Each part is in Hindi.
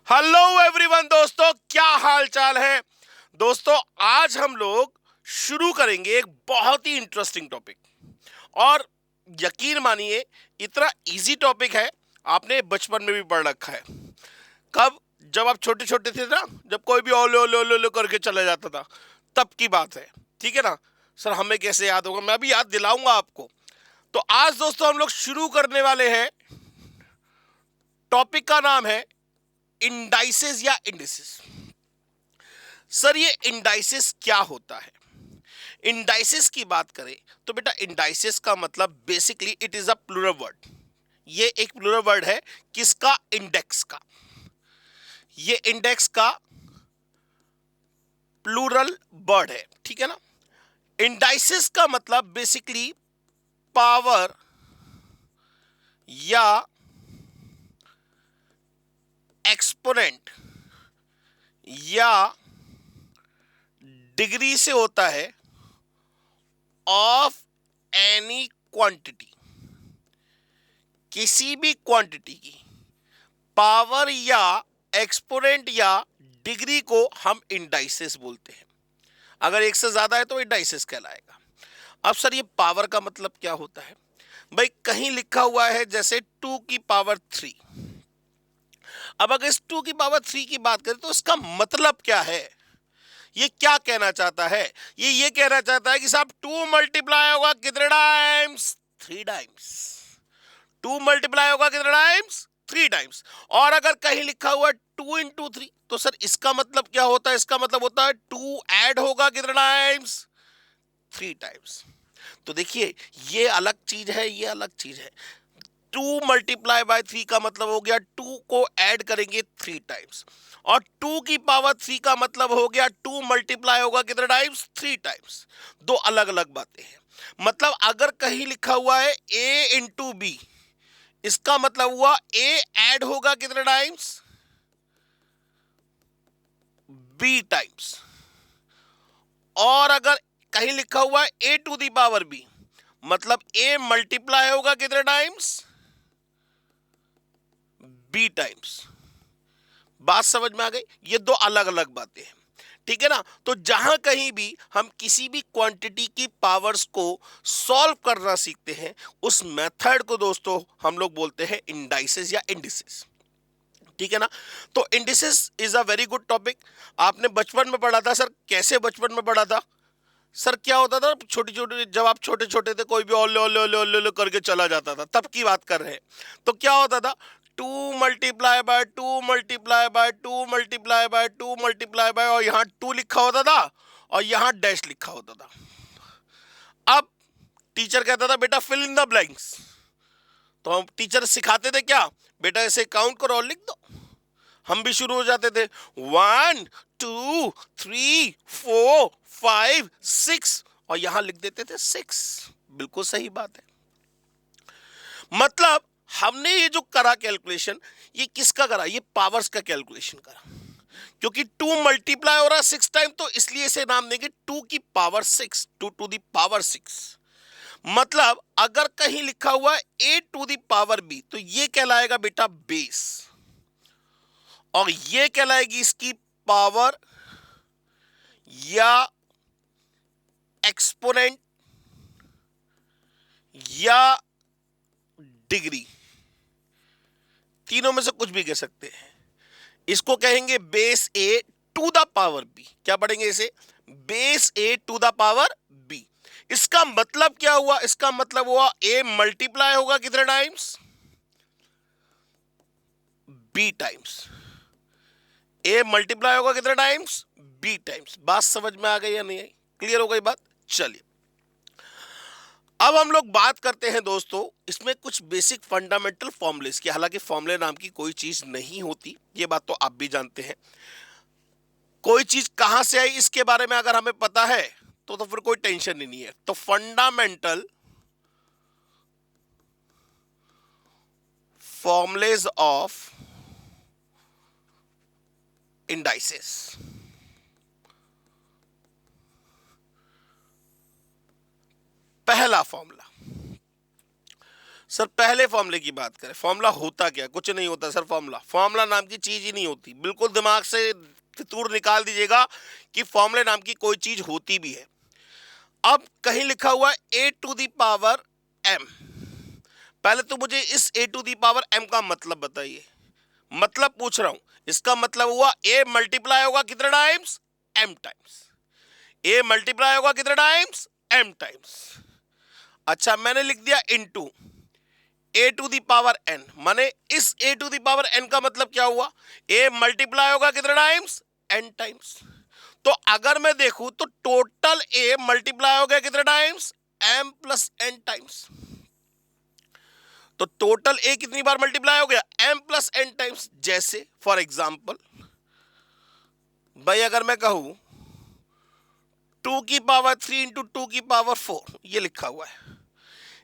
हेलो एवरीवन दोस्तों, क्या हाल चाल है। दोस्तों, आज हम लोग शुरू करेंगे एक बहुत ही इंटरेस्टिंग टॉपिक। और यकीन मानिए, इतना इजी टॉपिक है, आपने बचपन में भी पढ़ रखा है। कब? जब आप छोटे छोटे थे ना, जब कोई भी ओले ओले ओले ओले करके चला जाता था, तब की बात है। ठीक है ना सर, हमें कैसे याद होगा, मैं भी याद दिलाऊंगा आपको। तो आज दोस्तों हम लोग शुरू करने वाले हैं। टॉपिक का नाम है इंडाइसेस या इंडिसेस। सर, ये इंडाइसेस क्या होता है? इंडाइसेस की बात करें तो बेटा, इंडाइसेस का मतलब basically it is a plural word. ये एक प्लूरल वर्ड है। किसका? इंडेक्स का। ये इंडेक्स का प्लूरल वर्ड है, ठीक है ना। इंडाइसेस का मतलब बेसिकली पावर या एक्सपोनेंट या डिग्री से होता है ऑफ एनी क्वांटिटी। किसी भी क्वांटिटी की पावर या एक्सपोनेंट या डिग्री को हम इंडाइसेस बोलते हैं। अगर एक से ज्यादा है तो इंडाइसेस कहलाएगा। अब सर, ये पावर का मतलब क्या होता है? भाई, कहीं लिखा हुआ है जैसे 2 की पावर 3। अब अगर इस 2 की पावर 3 की बात करें तो इसका मतलब क्या है? ये क्या कहना चाहता है? ये कहना चाहता है कि साहब 2 मल्टीप्लाई होगा कितने टाइम्स? 3 टाइम्स। 2 मल्टीप्लाई होगा कितने टाइम्स? 3 टाइम्स। और अगर कहीं लिखा हुआ 2 into 3, तो सर इसका मतलब क्या होता है? इसका मतलब होता है 2 ऐड होगा कितने टाइम्स? 3 टाइम्स। तो देखिए, ये अलग चीज है, ये अलग चीज है। 2 × 3 का मतलब हो गया 2 को ऐड करेंगे 3 टाइम्स। और 2 की पावर 3 का मतलब हो गया 2 मल्टीप्लाई होगा कितने टाइम्स? 3 टाइम्स। दो अलग अलग बातें हैं। मतलब अगर कहीं लिखा हुआ है A into B, इसका मतलब हुआ ए ऐड होगा कितने टाइम्स? B times. और अगर कहीं लिखा हुआ है A⁴ मतलब ए मल्टीप्लाई होगा कितने टाइम्स? B times. बात समझ में आ गई? ये दो अलग अलग बातें हैं, ठीक है ना। तो जहां कहीं भी हम किसी भी क्वांटिटी की पावर्स को सॉल्व करना सीखते हैं, उस मेथड को दोस्तों हम लोग बोलते हैं इंडाइसेस या इंडिसेस, ठीक है ना। तो indices is a very good topic. आपने बचपन में पढ़ा था। सर, कैसे बचपन में पढ़ा था? सर, क्या होता था, छोटी छोटी, जब आप छोटे छोटे थे, कोई भी ओले ओले ओले ओले ओले करके चला जाता था, तब की बात कर रहे हैं। तो क्या होता था? 2 × 2 × 2 × 2 × 2 और यहाँ 2 लिखा होता था और यहाँ डैश लिखा होता था। अब टीचर कहता था बेटा फिल इन द ब्लैंक्स। तो हम टीचर सिखाते थे क्या? बेटा ऐसे काउंट करो और लिख दो। हम भी शुरू हो जाते थे 1 2 3 4 5 6 और यहां लिख देते थे 6। बिल्कुल सही बात है। मतलब हमने ये जो करा कैलकुलेशन, ये किसका करा? ये पावर्स का कैलकुलेशन करा। क्योंकि 2 मल्टीप्लाई हो रहा है 6 टाइम, तो इसलिए इसे नाम देंगे 2 की पावर 6, 2 to the power 6। मतलब अगर कहीं लिखा हुआ है A⁴ तो ये कहलाएगा बेटा बेस, और ये कहलाएगी इसकी पावर या एक्सपोनेंट या डिग्री। तीनों में से कुछ भी कह सकते हैं। इसको कहेंगे बेस A⁴ क्या पढ़ेंगे इसे? बेस A⁴ इसका मतलब क्या हुआ? इसका मतलब हुआ A मल्टीप्लाई होगा कितने times? B times. A multiply होगा कितने टाइम्स? B times. बात समझ में आ गई या नहीं आई? क्लियर हो गई बात? चलिए, अब हम लोग बात करते हैं दोस्तों इसमें कुछ बेसिक फंडामेंटल फॉर्मूलेस की। हालांकि फॉर्मूले नाम की कोई चीज नहीं होती, ये बात तो आप भी जानते हैं। कोई चीज कहां से आई इसके बारे में अगर हमें पता है तो फिर कोई टेंशन ही नहीं है। तो फंडामेंटल फॉर्मूलेस ऑफ इंडाइसेस। पहला फॉर्मूला, सर पहले फॉर्मूले की बात करें, फॉर्मूला होता क्या? कुछ नहीं होता सर। फॉर्मूला नाम की चीज ही नहीं होती। बिल्कुल दिमाग से फितूर निकाल दीजिएगा कि फॉर्मूले नाम की कोई चीज होती भी है। अब कहीं लिखा हुआ ए टू द पावर एम। पहले तो मुझे इस A to the power M का मतलब बताइए। मतलब पूछ रहा हूं, इसका मतलब हुआ ए मल्टीप्लाई होगा कितने times? M times. A multiply होगा कितने टाइम्स? M times. अच्छा, मैंने लिख दिया into A to the power N, माने इस A to the power N का मतलब क्या हुआ? ए मल्टीप्लाई होगा कितने टाइम्स? N times. तो अगर मैं देखूं तो टोटल ए मल्टीप्लाई हो गया कितने times? M plus N times. तो टोटल ए कितनी बार मल्टीप्लाई हो गया? M plus N times. जैसे फॉर एग्जाम्पल भाई अगर मैं कहूं 2 की पावर 3 इंटू 2 की पावर 4, ये लिखा हुआ है,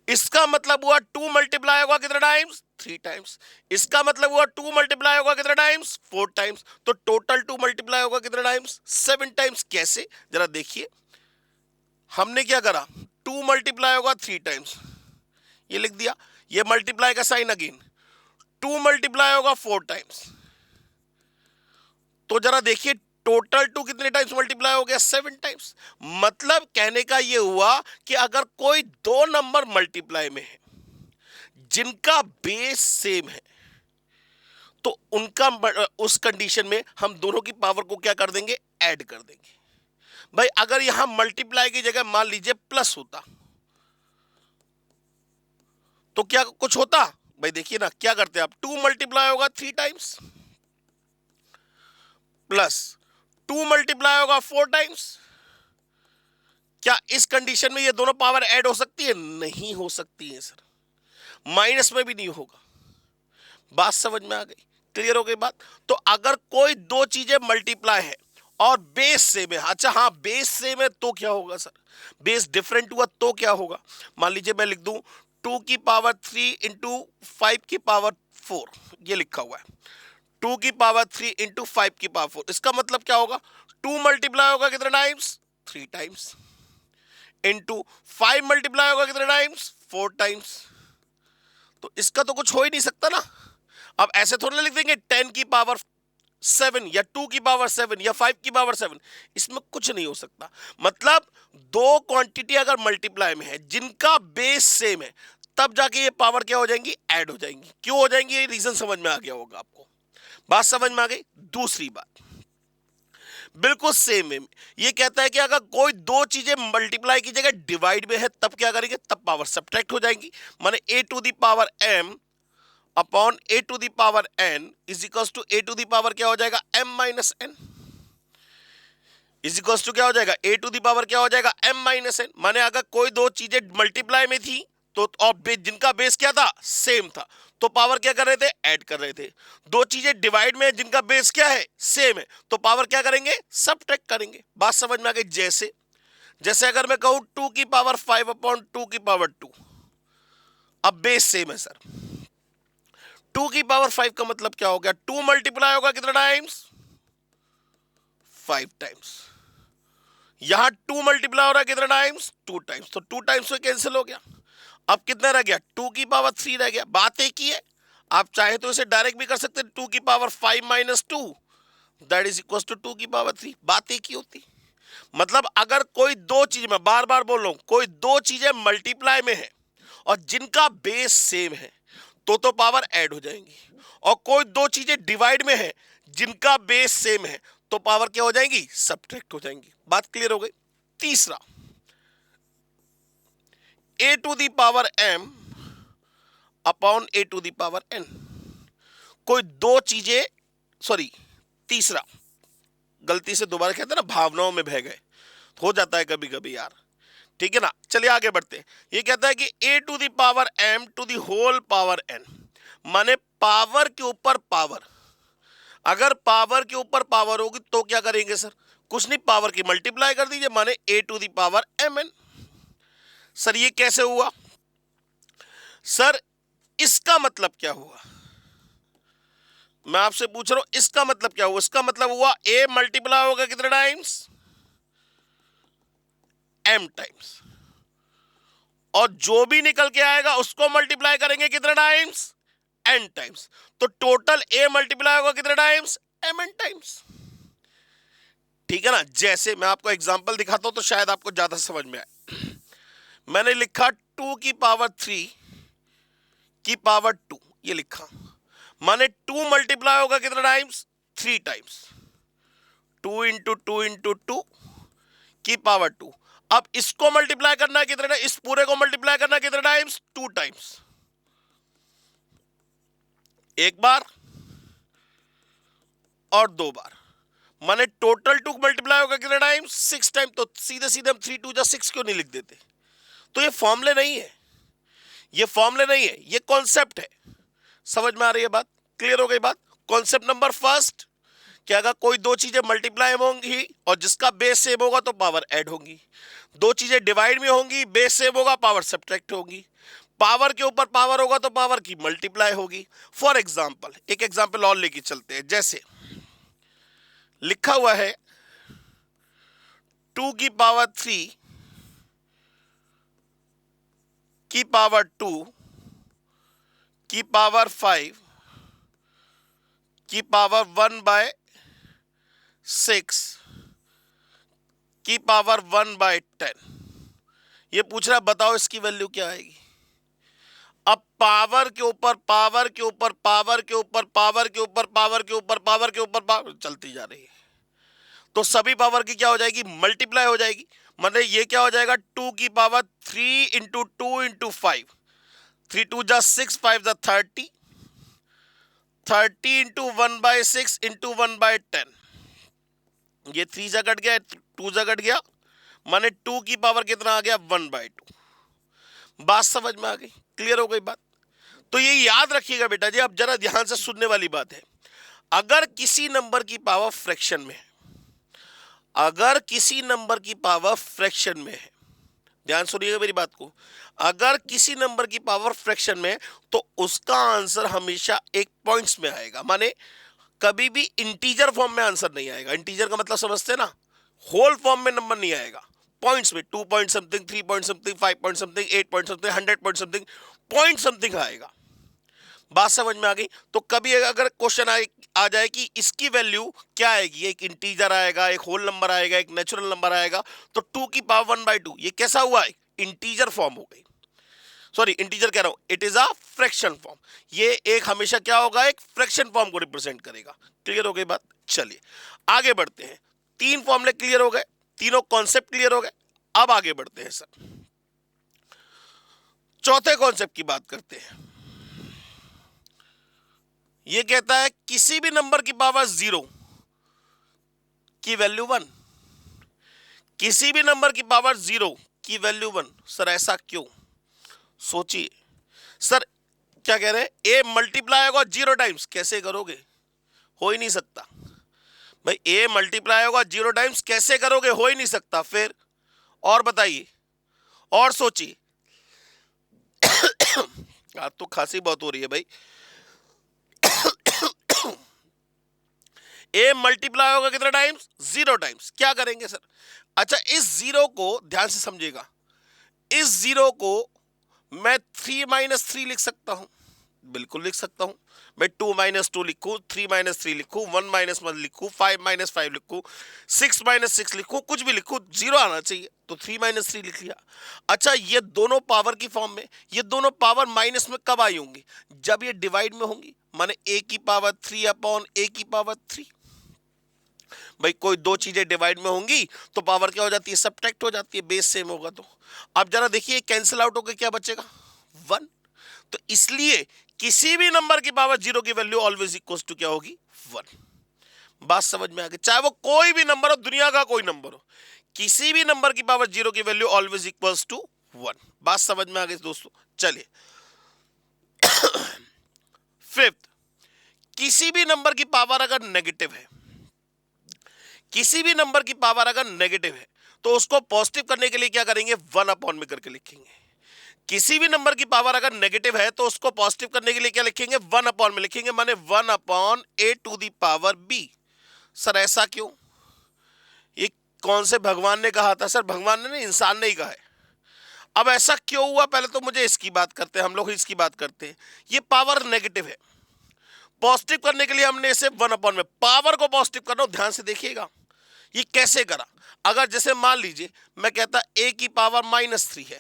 इसका मतलब हुआ 2 मल्टीप्लाई होगा कितने टाइम्स? 3 टाइम्स। इसका मतलब हुआ 2 मल्टीप्लाई होगा कितने टाइम्स? 4 टाइम्स। तो टोटल 2 मल्टीप्लाई होगा कितने टाइम्स? 7 टाइम्स। कैसे? जरा देखिए, हमने क्या करा, 2 मल्टीप्लाई होगा 3 टाइम्स, ये लिख दिया। ये मल्टीप्लाई का साइन अगेन, 2 मल्टीप्लाई होगा 4 टाइम्स। तो जरा देखिए टोटल 2 कितने टाइम्स मल्टीप्लाई हो गया? 7 टाइम्स। मतलब कहने का ये हुआ कि अगर कोई दो नंबर मल्टीप्लाई में है जिनका बेस सेम है तो उनका उस कंडीशन में हम दोनों की पावर को क्या कर देंगे? ऐड कर देंगे। भाई अगर यहां मल्टीप्लाई की जगह मान लीजिए प्लस होता तो क्या कुछ होता? भाई देखिए ना, क्या करते हैं आप, 2 मल्टीप्लाई होगा 3 टाइम्स प्लस 2 मल्टीप्लाई होगा 4 टाइम्स। क्या इस कंडीशन में ये दोनों पावर ऐड हो सकती है? नहीं हो सकती है सर, माइनस में भी नहीं होगा। बात समझ में आ गई? क्लियर हो गई बात? तो अगर कोई दो चीजें मल्टीप्लाई है और बेस सेम है, अच्छा हाँ बेस सेम है तो क्या होगा सर? बेस डिफरेंट हुआ तो क्या होगा? मान लीजिए मैं लिख दूं 2 की पावर 3 इंटू 5 की पावर 4, ये लिखा हुआ है 2 की पावर 3 इंटू 5 की पावर 4। इसका मतलब क्या होगा? 2 मल्टीप्लाई होगा कितने टाइम्स? 3 टाइम्स इंटू 5 मल्टीप्लाई होगा कितने टाइम्स? 4 टाइम्स। तो इसका तो कुछ हो ही नहीं सकता ना। अब ऐसे थोड़ा लिख देंगे 10 की पावर 7 या 2 की पावर 7 या 5 की पावर 7, इसमें कुछ नहीं हो सकता। मतलब दो क्वांटिटी अगर मल्टीप्लाई में है जिनका बेस सेम है तब जाके ये पावर क्या हो जाएंगी? ऐड हो जाएंगी। क्यों हो जाएंगी? ये रीजन समझ में आ गया होगा आपको। बात समझ में आ गई? दूसरी बात बिल्कुल सेम है, ये कहता है कि अगर कोई दो चीजें मल्टीप्लाई की जगह डिवाइड में है तब क्या करेंगे? तब पावर सब्ट्रैक्ट हो जाएंगी। माने A to the power M upon A to the power N is equal to A to the power क्या हो जाएगा? M minus N is equal to क्या हो जाएगा? ए टू दी पावर क्या हो जाएगा? M minus N. माने अगर कोई दो चीजें मल्टीप्लाई में थी तो और जिनका बेस क्या था? सेम था, तो पावर क्या कर रहे थे? ऐड कर रहे थे। दो चीजें डिवाइड में जिनका बेस क्या है? सेम है, तो पावर क्या करेंगे? सबट्रैक्ट करेंगे। बात समझ में आ गई? जैसे जैसे अगर मैं कहूं 2 की पावर 5 अपॉन 2 की पावर 2, अब बेस सेम है सर। 2 की पावर 5 का मतलब क्या हो गया? 2 मल्टीप्लाई होगा कितने टाइम्स? 5 टाइम्स। यहां 2 मल्टीप्लाई हो रहा है कितने टाइम्स? 2 टाइम्स। तो 2 टाइम्स में कैंसिल हो गया। अब कितना रह गया? 2 की पावर 3 रह गया। बात एक ही है, आप चाहे तो इसे डायरेक्ट भी कर सकते हैं, 2 की power 5 minus 2 that is equal to 2 की पावर 3। बात एक ही होती। मतलब अगर कोई दो चीज, मैं बार बार बोल रहा हूं, कोई दो चीजें मल्टीप्लाई में है और जिनका बेस सेम है तो पावर ऐड हो जाएंगी, और कोई दो चीजें डिवाइड में है जिनका बेस सेम है तो पावर क्या हो जाएंगी? सब्ट्रैक्ट हो जाएंगी। बात क्लियर हो गई? तीसरा, A to the power M upon A to the power N. कोई दो चीजें, सॉरी तीसरा, गलती से दोबारा कहते हैं ना भावनाओं में बह गए, हो जाता है कभी कभी यार, ठीक है ना। चलिए आगे बढ़ते हैं। ये कहता है कि A to the power M to the whole power N, माने पावर के ऊपर पावर। अगर पावर के ऊपर पावर होगी तो क्या करेंगे सर? कुछ नहीं, पावर की मल्टीप्लाई कर दीजिए, माने A to the power M N. Sir ये कैसे हुआ? सर इसका मतलब क्या हुआ? मैं आपसे पूछ रहा हूं इसका मतलब क्या हुआ? इसका मतलब हुआ ए मल्टीप्लाई होगा कितने टाइम्स? एम टाइम्स, और जो भी निकल के आएगा उसको मल्टीप्लाई करेंगे कितने टाइम्स, n टाइम्स। तो टोटल a मल्टीप्लाई होगा कितने टाइम्स, mn टाइम्स। ठीक है ना। जैसे मैं आपको एग्जांपल दिखाता हूं तो शायद आपको ज्यादा समझ में आए। मैंने लिखा 2 की पावर 3 की पावर 2, ये लिखा, माने 2 मल्टीप्लाई होगा कितने टाइम्स, 3 टाइम्स। 2 इंटू 2 इंटू 2 की पावर 2। अब इसको मल्टीप्लाई करना है कितने, इस पूरे को मल्टीप्लाई करना है कितने टाइम्स, 2 टाइम्स। एक बार और 2 बार, माने टोटल 2 मल्टीप्लाई होगा कितने टाइम्स, 6 टाइम। तो सीधे सीधे हम 3 2 जा 6 क्यों नहीं लिख देते। तो ये फॉर्मूले नहीं है, ये फॉर्मूले नहीं है, ये कॉन्सेप्ट है। समझ में आ रही है बात, क्लियर हो गई बात। कॉन्सेप्ट नंबर फर्स्ट, कि अगर कोई दो चीजें मल्टीप्लाई होंगी और जिसका बेस सेम होगा तो पावर ऐड होगी। दो चीजें डिवाइड में होंगी, बेस सेम होगा, पावर सब्ट्रैक्ट होगी। पावर के ऊपर पावर होगा तो पावर की मल्टीप्लाई होगी। फॉर एग्जाम्पल, एक एग्जाम्पल और लेके चलते हैं। जैसे लिखा हुआ है 2 की पावर 3 की पावर 2 की पावर 5 की पावर 1/6 की पावर 1/10। ये पूछ रहा है बताओ इसकी वैल्यू क्या आएगी। अब पावर के ऊपर पावर के ऊपर पावर के ऊपर पावर के ऊपर पावर के ऊपर पावर के ऊपर पावर चलती जा रही है, तो सभी पावर की क्या हो जाएगी, मल्टीप्लाई हो जाएगी। मतलब ये क्या हो जाएगा, 2 की पावर 3 इंटू 2 इंटू 5, 3 2 जा 6 5 जा 30, 30 इंटू 1/6 इंटू 1/10। ये 3 जा कट गया, 2 जा कट गया, माने 2 की पावर कितना आ गया, 1/2। बात समझ में आ गई, क्लियर हो गई बात। तो ये याद रखिएगा बेटा जी, अब जरा ध्यान से सुनने वाली बात है। अगर किसी नंबर की पावर फ्रैक्शन में है, अगर किसी नंबर की पावर फ्रैक्शन में है, ध्यान सुनिएगा मेरी बात को, अगर किसी नंबर की पावर फ्रैक्शन में है तो उसका आंसर हमेशा एक पॉइंट्स में आएगा। माने कभी भी इंटीजर फॉर्म में आंसर नहीं आएगा। इंटीजर का मतलब समझते हैं ना, होल फॉर्म में नंबर नहीं आएगा, पॉइंट्स में 2 point something, 3 point something, 5 point something, 8 point something, 100 point something, point something आएगा। बात समझ में आ गई। तो कभी अगर क्वेश्चन आ जाए कि इसकी वैल्यू क्या आएगी, एक इंटीजर आएगा, एक होल नंबर आएगा, एक नेचुरल नंबर आएगा, तो 2 की पावर 1/2 ये कैसा हुआ है, इंटीजर फॉर्म हो गई। सॉरी इंटीजर कह रहा हूं, it is a fraction form. ये एक हमेशा क्या होगा, एक फ्रैक्शन फॉर्म को रिप्रेजेंट करेगा। क्लियर हो गई बात। चलिए आगे बढ़ते हैं। 3 फॉर्मूले क्लियर हो गए, तीनों कॉन्सेप्ट क्लियर हो गए। अब आगे बढ़ते हैं सर, चौथे कॉन्सेप्ट की बात करते हैं। ये कहता है किसी भी नंबर की पावर 0 की वैल्यू 1, किसी भी नंबर की पावर 0 की वैल्यू 1। सर ऐसा क्यों, सोचिए। सर क्या कह रहे हैं, ए मल्टीप्लाई होगा 0 टाइम्स, कैसे करोगे, हो ही नहीं सकता भाई। ए मल्टीप्लाई होगा 0 टाइम्स, कैसे करोगे, हो ही नहीं सकता। फिर और बताइए, और सोचिए। आज तो खांसी बहुत हो रही है भाई। ए मल्टीप्लाई होगा कितने टाइम्स, 0 टाइम्स, क्या करेंगे सर। अच्छा इस 0 को ध्यान से समझिएगा, इस 0 को मैं 3 - 3 लिख सकता हूं, बिल्कुल लिख सकता हूं। मैं 2 - 2 लिखूं, 3 - 3 लिखूं, 1 - 1 लिखूं, 5 - 5 लिखूं, 6 - 6 लिखूं, कुछ भी लिखूं, 0 आना चाहिए, तो 3 - 3 लिख लिया। अच्छा ये दोनों पावर की फॉर्म में, ये दोनों पावर माइनस में कब आई होंगी, जब ये डिवाइड में होंगी, माने a की पावर 3 अपॉन a की पावर 3। भाई कोई दो चीजें डिवाइड में होंगी तो पावर क्या हो जाती है, सब्ट्रैक्ट हो जाती है, बेस सेम होगा तो। अब जरा देखिए कैंसिल आउट होकर क्या बचेगा, 1। तो इसलिए किसी भी नंबर की पावर 0 की वैल्यू ऑलवेज इक्वल टू क्या होगी, 1। बात समझ में आ गई। चाहे वो कोई भी नंबर हो, दुनिया का कोई नंबर हो, किसी भी नंबर की पावर 0 की वैल्यू ऑलवेज इक्वल टू 1। बात समझ में आ गई दोस्तों। चलिए फिफ्थ, किसी भी नंबर की पावर अगर नेगेटिव है, किसी भी नंबर की पावर अगर नेगेटिव है तो उसको पॉजिटिव करने के लिए क्या करेंगे, 1 अपॉन में करके लिखेंगे। किसी भी नंबर की पावर अगर नेगेटिव है तो उसको पॉजिटिव करने के लिए क्या लिखेंगे, 1 अपॉन में लिखेंगे, माने 1 upon a to the power b। Sir ऐसा क्यों, ये कौन से भगवान ने कहा था, सर भगवान ने नहीं, इंसान ने ही कहा है। अब ऐसा क्यों हुआ, पहले तो मुझे इसकी बात करते हैं, हम लोग इसकी बात करते हैं। ये पावर नेगेटिव है, पॉजिटिव करने के लिए हमने इसे 1/, में पावर को पॉजिटिव करना हो, ध्यान से देखिएगा ये कैसे करा। अगर जैसे मान लीजिए मैं कहता a की पावर -3 है,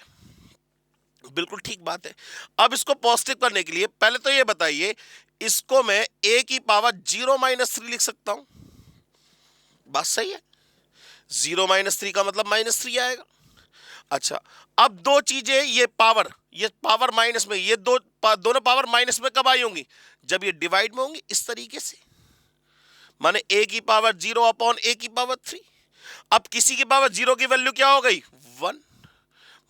बिल्कुल ठीक बात है। अब इसको पॉजिटिव करने के लिए पहले तो ये बताइए, इसको मैं a की पावर 0 - 3 लिख सकता हूं, बात सही है। 0 - 3 का मतलब -3 आएगा। अच्छा, अब दो चीजें, ये पावर माइनस में, ये दोनों पावर माइनस में कब आई होंगी, जब ये डिवाइड में होंगी, इस तरीके से, माने a की पावर 0/a की पावर 3। अब किसी की पावर 0 की वैल्यू क्या हो गई, 1,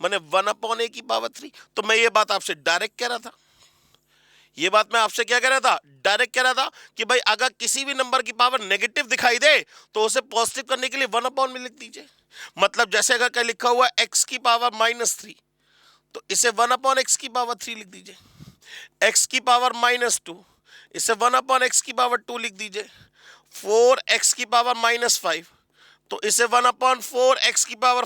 माने 1/a की पावर 3। तो मैं ये बात आपसे डायरेक्ट कह रहा था, ये बात मैं आपसे क्या कह रहा था, डायरेक्ट कह रहा था कि भाई अगर किसी भी नंबर की पावर नेगेटिव दिखाई दे तो उसे पॉजिटिव करने के लिए 1/, में लिख दीजिए। मतलब जैसे अगर क्या लिखा हुआ है x की पावर -3, तो इसे 1/x की पावर 3 लिख दीजिए। x की पावर -2, इसे 1/x की पावर 2 लिख दीजिए। 4x की पावर -5, तो इसे 1/4x की पावर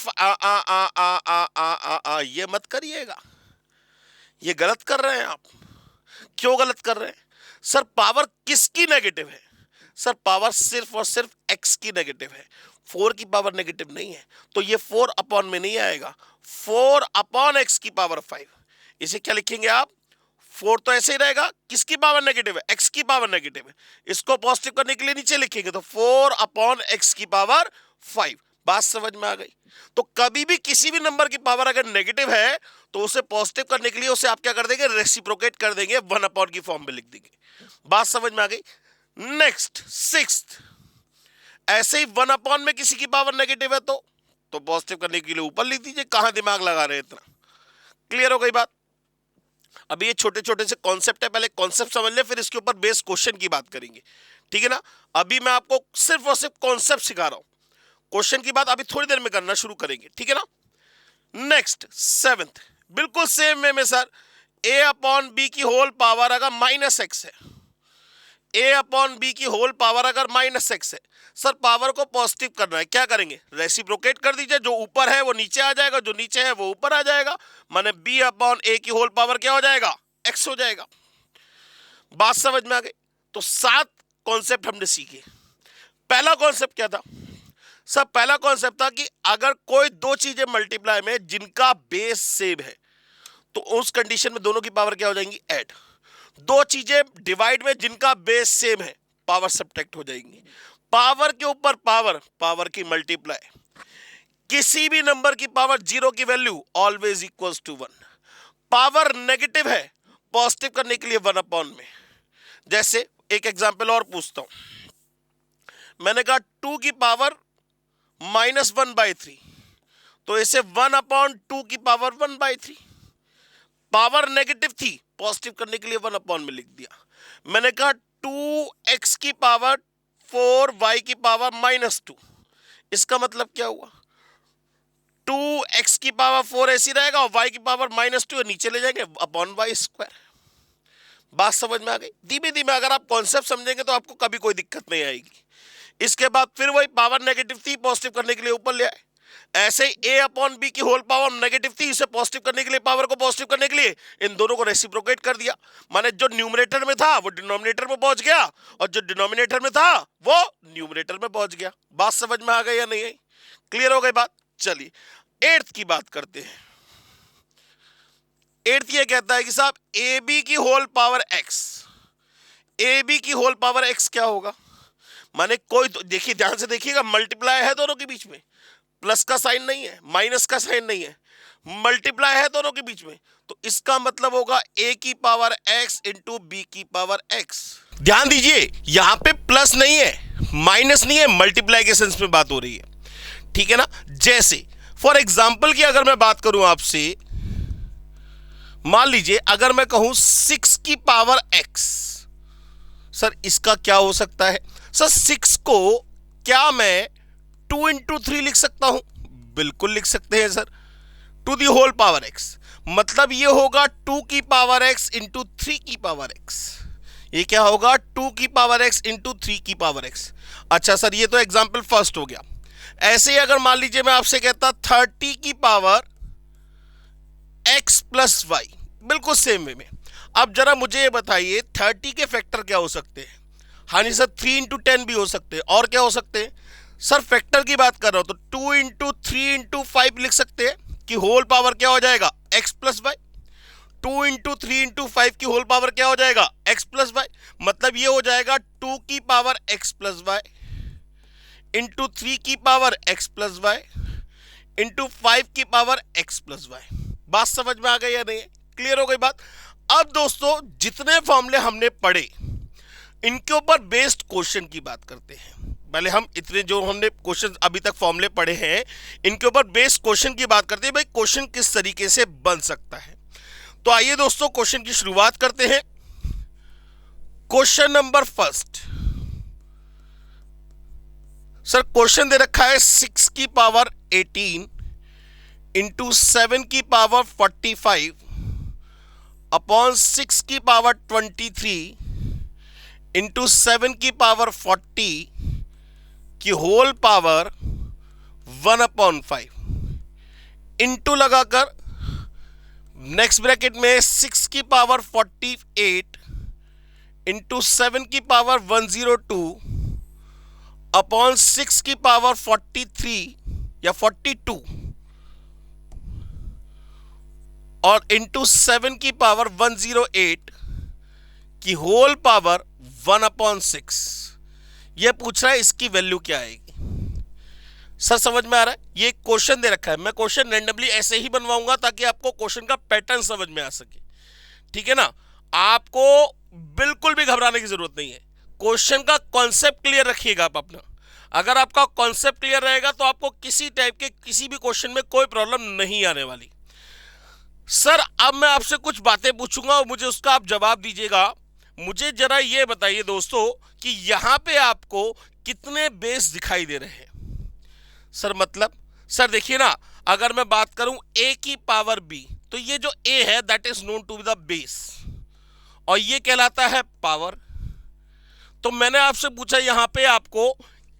ये मत करिएगा, ये गलत कर रहे हैं आप। क्यों गलत कर रहे हैं सर, पावर किसकी नेगेटिव है, सर पावर सिर्फ और सिर्फ x की नेगेटिव है, 4 की पावर नेगेटिव नहीं है, तो ये 4/, में नहीं आएगा, 4/x की पावर 5। इसे क्या लिखेंगे आप, 4 तो ऐसे ही रहेगा, किसकी पावर नेगेटिव है, x की पावर नेगेटिव है, इसको पॉजिटिव करने के लिए नीचे लिखेंगे तो 4/x की पावर 5। बात समझ में आ गई। तो कभी भी किसी भी नंबर की पावर अगर नेगेटिव है तो उसे पॉजिटिव करने के लिए उसे आप क्या कर देंगे, रेसिप्रोकेट कर देंगे, 1/, की फॉर्म में लिख देंगे। बात समझ में आ गई। नेक्स्ट 6th, ऐसे ही 1/, में किसी की पावर नेगेटिव है तो पॉजिटिव करने के लिए ऊपर लिख दीजिए। कहां दिमाग लगा रहे हैं इतना, क्लियर हो गई बात। अभी ये छोटे छोटे से कॉन्सेप्ट है, पहले कॉन्सेप्ट समझ ले, फिर इसके ऊपर बेस क्वेश्चन की बात करेंगे, ठीक है ना। अभी मैं आपको सिर्फ और सिर्फ कॉन्सेप्ट सिखा रहा हूं, क्वेश्चन की बात अभी थोड़ी देर में करना शुरू करेंगे, ठीक है ना। नेक्स्ट 7th, बिल्कुल सेम वे में सर, a/b की होल पावर अगर -x है, a/b की होल पावर अगर -x है, सर पावर को पॉजिटिव करना है, क्या करेंगे, रेसिप्रोकेट कर दीजिए, जो ऊपर है वो नीचे आ जाएगा, जो नीचे है वो ऊपर आ जाएगा, माने b/a की होल पावर क्या हो जाएगा, x हो जाएगा। बात समझ में आ गई। तो 7 कॉन्सेप्ट हमने सीखे। पहला कॉन्सेप्ट क्या था सर, पहला कॉन्सेप्ट था कि अगर कोई दो चीजें मल्टीप्लाई में जिनका बेस सेम है तो उस कंडीशन में दोनों की पावर क्या हो जाएंगी, ऐड। दो चीजें डिवाइड में जिनका बेस सेम है, पावर सब्ट्रैक्ट हो जाएंगी। पावर के ऊपर पावर की मल्टीप्लाई, किसी भी नंबर की पावर 0 की value always equals to 1। Power negative है, पॉजिटिव करने के लिए 1/, में। जैसे एक एग्जांपल और पूछता हूं, मैंने कहा 2 की पावर -1/3, तो इसे 1/2 की पावर 1/3। पावर नेगेटिव थी, पॉजिटिव करने के लिए 1/, में लिख दिया। मैंने कहा 2x की पावर 4y की पावर -2, इसका मतलब क्या हुआ, 2x की पावर 4 ऐसी रहेगा और y की पावर -2 नीचे ले जाएंगे /y²। बात समझ में आ गई। धीमे धीमे अगर आप कॉन्सेप्ट समझेंगे तो आपको कभी कोई दिक्कत नहीं आएगी। इसके बाद फिर वही पावर नेगेटिव थी, पॉजिटिव करने के लिए ऊपर ले आए। ऐसे ही a/b की होल पावर नेगेटिव थी, इसे पॉजिटिव करने के लिए, पावर को पॉजिटिव करने के लिए इन दोनों को रेसिप्रोकेट कर दिया, माने जो न्यूमरेटर में था वो डिनोमिनेटर में पहुंच गया और जो डिनोमिनेटर में था वो न्यूमरेटर में पहुंच गया। बात समझ में आ गई या नहीं आई, क्लियर हो गई बात। चलिए 8th की बात करते हैं। 8th ये कहता है कि साहब ab की होल पावर x, ab की होल पावर x क्या होगा, माने कोई देखिए, ध्यान से देखिएगा, मल्टीप्लाई है दोनों के बीच में, प्लस का साइन नहीं है, माइनस का साइन नहीं है, मल्टीप्लाई है दोनों के बीच में, तो इसका मतलब होगा a की पावर x इंटू b की पावर x। ध्यान दीजिए, यहां पे प्लस नहीं है, माइनस नहीं है, मल्टीप्लाई के सेंस में बात हो रही है, ठीक है ना। जैसे फॉर एग्जाम्पल की अगर मैं बात करूं आपसे, मान लीजिए अगर मैं कहूं 6 की पावर x, सर इसका क्या हो सकता है, सर 6 को क्या मैं 2 इंटू 3 लिख सकता हूं, बिल्कुल लिख सकते हैं sir, to the whole power x, मतलब ये होगा 2 की पावर x इंटू 3 की पावर x। ये क्या होगा, 2 की पावर x इंटू 3 की पावर x। अच्छा सर, ये तो एग्जाम्पल फर्स्ट हो गया। ऐसे ही अगर मान लीजिए मैं आपसे कहता 30 की पावर x प्लस वाई, बिल्कुल सेम वे में। अब जरा मुझे ये बताइए 30 के फैक्टर क्या हो सकते हैं? हाँ जी सर, 3 इंटू 10 भी हो सकते हैं। और क्या हो सकते हैं सर? फैक्टर की बात कर रहा हूं तो 2 इंटू 3 इंटू 5 लिख सकते हैं कि होल पावर क्या हो जाएगा? x plus y. 2 into 3 into 5 की होल पावर क्या हो जाएगा? x plus y. मतलब ये हो जाएगा 2 की power x plus y into 3 की power x plus y into 5 की पावर x प्लस वाई। बात समझ में आ गई या नहीं? क्लियर हो गई बात? अब दोस्तों जितने फॉर्मूले हमने पढ़े इनके ऊपर बेस्ड क्वेश्चन की बात करते हैं। पहले हम इतने जो हमने क्वेश्चन अभी तक फॉर्मूले पढ़े हैं इनके ऊपर बेस्ड क्वेश्चन की बात करते हैं, भाई क्वेश्चन किस तरीके से बन सकता है। तो आइए दोस्तों क्वेश्चन की शुरुआत करते हैं। Question number first, sir question दे रखा है 6 की पावर 18 इंटू 7 की पावर 45 अपॉन 6 की पावर 23 इंटू 7 की पावर 40 की होल पावर 1/5 इंटू लगाकर नेक्स्ट ब्रैकेट में 6 की पावर 48 इंटू 7 की पावर 102 अपॉन 6 की पावर 43 या 42 और इंटू 7 की पावर 108 की होल पावर 1/6। यह पूछ रहा है इसकी वैल्यू क्या आएगी। सर समझ में आ रहा है? ये क्वेश्चन दे रखा है, मैं क्वेश्चन रैंडमली ऐसे ही बनवाऊंगा ताकि आपको क्वेश्चन का पैटर्न समझ में आ सके। ठीक है ना? आपको बिल्कुल भी घबराने की जरूरत नहीं है। क्वेश्चन का कॉन्सेप्ट क्लियर रखिएगा आप अपना। अगर आपका कॉन्सेप्ट क्लियर रहेगा तो आपको किसी टाइप के किसी भी क्वेश्चन में कोई प्रॉब्लम नहीं आने वाली। सर अब मैं आपसे कुछ बातें पूछूंगा और मुझे उसका आप जवाब दीजिएगा। मुझे जरा ये बताइए दोस्तों कि यहां पे आपको कितने बेस दिखाई दे रहे हैं? सर मतलब सर देखिए ना, अगर मैं बात करूं a की पावर b तो ये जो a है that is known to be the base और ये कहलाता है पावर। तो मैंने आपसे पूछा यहां पे आपको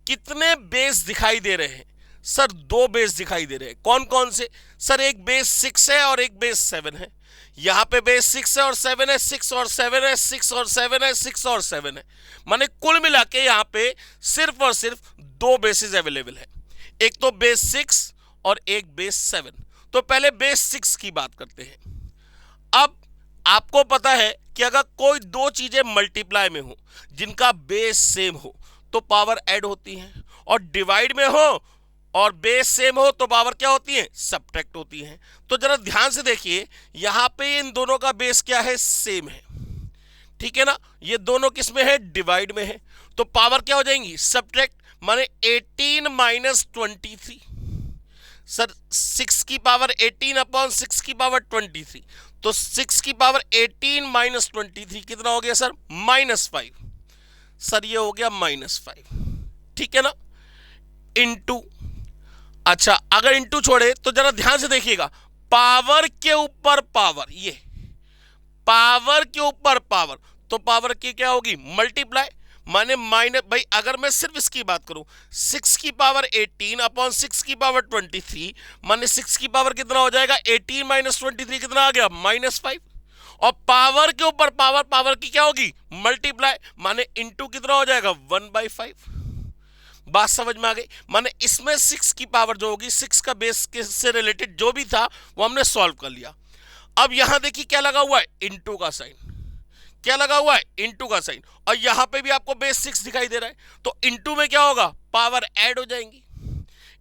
कितने बेस दिखाई दे रहे हैं? सर 2 बेस दिखाई दे रहे हैं। कौन कौन से? सर एक बेस 6 है और एक बेस 7 है। यहां पे बेस 6 है और 7 है, 6 और 7 है, 6 और 7 है, 6 और 7 है। माने कुल मिला के यहां पे सिर्फ और सिर्फ 2 बेसिस अवेलेबल है, एक तो बेस 6 और एक बेस 7। तो पहले बेस 6 की बात करते हैं। अब आपको पता है कि अगर कोई 2 चीजें मल्टीप्लाई में हो जिनका बेस सेम हो तो पावर ऐड होती है, और डिवाइड में हो और बेस सेम हो तो पावर क्या होती है? सब्ट्रैक्ट होती है। तो जरा ध्यान से देखिए, यहां पे इन दोनों का बेस क्या है? सेम है। ठीक है ना? ये दोनों किस में है? डिवाइड में है। तो पावर क्या हो जाएंगी? सब्ट्रैक्ट। माने 18 माइनस 23। सर 6 की पावर 18 अपॉन 6 की पावर 23, तो 6 की पावर 18 माइनस 23 कितना हो गया सर? -5। सर ये हो गया -5। ठीक है ना? इंटू, अच्छा अगर इंटू छोड़े तो जरा ध्यान से देखिएगा, पावर के ऊपर पावर, ये पावर के ऊपर पावर, तो पावर की क्या होगी? मल्टीप्लाई। माने माइनस, भाई अगर मैं सिर्फ इसकी बात करूं 6 की पावर 18 अपॉन 6 की पावर 23, माने 6 की पावर कितना हो जाएगा? 18 माइनस 23 कितना आ गया? -5। और पावर के ऊपर पावर, पावर की क्या होगी? मल्टीप्लाई। माने इंटू कितना हो जाएगा? 1/5। बात समझ में आ गई? माने इसमें 6 की पावर जो होगी, 6 का बेस से रिलेटेड जो भी था वो हमने सॉल्व कर लिया। अब यहां देखिए क्या लगा हुआ है? इंटू का साइन। क्या लगा हुआ है? इंटू का साइन। और यहां पे भी आपको बेस 6 दिखाई दे रहा है, तो इंटू में क्या होगा? पावर ऐड हो जाएंगी।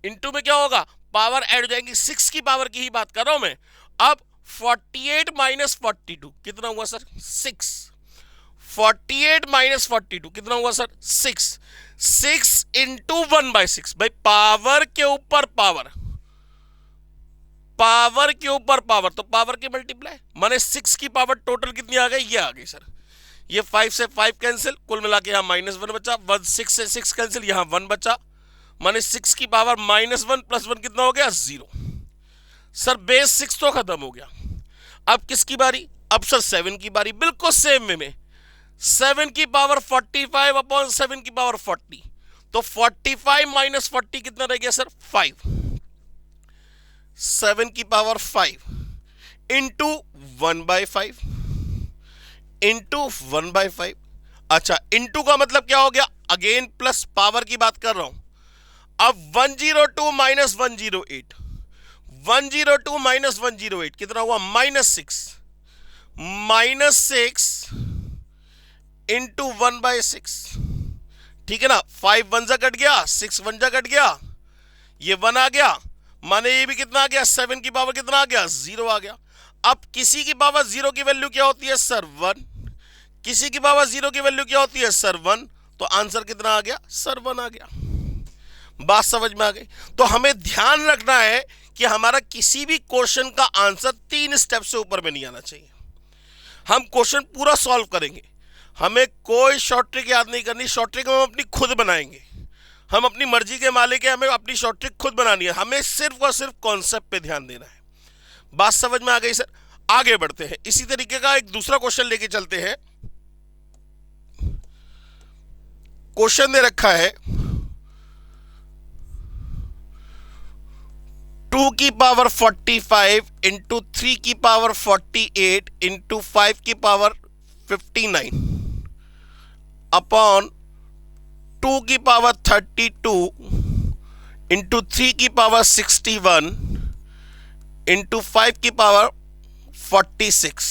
इंटू में क्या होगा? पावर ऐड हो जाएंगी। 6 की पावर की ही बात कर रहा हूं मैं। अब 48 माइनस 42 कितना हुआ सर? 6। 48 माइनस 42 कितना हुआ सर? 6। 6 इंटू 1/6। भाई पावर के ऊपर पावर, पावर के ऊपर पावर, तो पावर की मल्टीप्लाई। माने 6 की पावर टोटल कितनी आ गई? ये आ गई सर। ये 5 से 5 कैंसिल, कुल मिला के यहां -1 बचा। 6 से 6 कैंसिल, यहां 1 बचा। माने 6 की पावर -1 प्लस 1 कितना हो गया? 0। सर बेस 6 तो खत्म हो गया। अब किसकी बारी? अब सर 7 की बारी। बिल्कुल सेम वे में 7 की पावर 45 अपॉन 7 की पावर 40, तो 45 माइनस 40 कितना रह गया सर? 5। 7 की पावर 5 इंटू 1/5 इंटू 1/5। अच्छा, इंटू का मतलब क्या हो गया, अगेन प्लस पावर की बात कर रहा हूं। अब 102 माइनस 108, 102 माइनस 108 कितना हुआ, -6, -6 इंटू 1/6। ठीक है ना, 5 1 जा कट गया, 6 1 जा कट गया, ये 1 आ गया, माने ये भी कितना आ गया, 7 की पावर कितना आ गया, 0 आ गया। अब किसी की पावर 0 की वैल्यू क्या होती है सर, 1, किसी की पावर 0 की वैल्यू क्या होती है सर, 1, तो आंसर कितना आ गया सर, 1 आ गया। बात समझ में आ गई। तो हमें ध्यान रखना है कि हमारा किसी भी क्वेश्चन का आंसर 3 स्टेप से ऊपर में नहीं आना चाहिए। हम क्वेश्चन पूरा सॉल्व करेंगे, हमें कोई शॉर्ट ट्रिक याद नहीं करनी, शॉर्ट ट्रिक हम अपनी खुद बनाएंगे, हम अपनी मर्जी के मालिक हैं, हमें अपनी शॉर्ट ट्रिक खुद बनानी है, हमें सिर्फ और सिर्फ कॉन्सेप्ट पे ध्यान देना है। बात समझ में आ गई सर, आगे बढ़ते हैं। इसी तरीके का एक दूसरा क्वेश्चन लेके चलते हैं। क्वेश्चन दे रखा है 2 की पावर 45 इंटू 3 की पावर 48 इंटू 5 की पावर 59 अपॉन 2 की पावर 32 इंटू 3 की पावर 61 इंटू 5 की पावर 46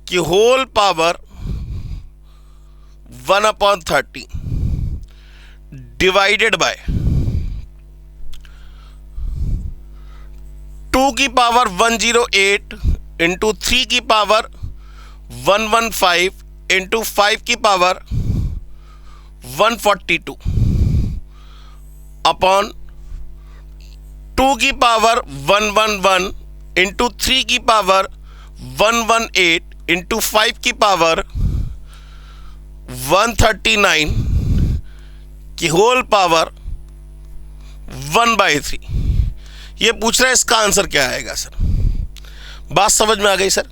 की होल पावर 1/30 डिवाइडेड बाय 2 की पावर 108 इंटू 3 की पावर 115 इंटू 5 की पावर 142 अपॉन 2 की पावर 111 इंटू 3 की पावर 118 इंटू 5 की पावर 139 की होल पावर 1/3। ये पूछ रहा है इसका आंसर क्या आएगा सर। बात समझ में आ गई सर,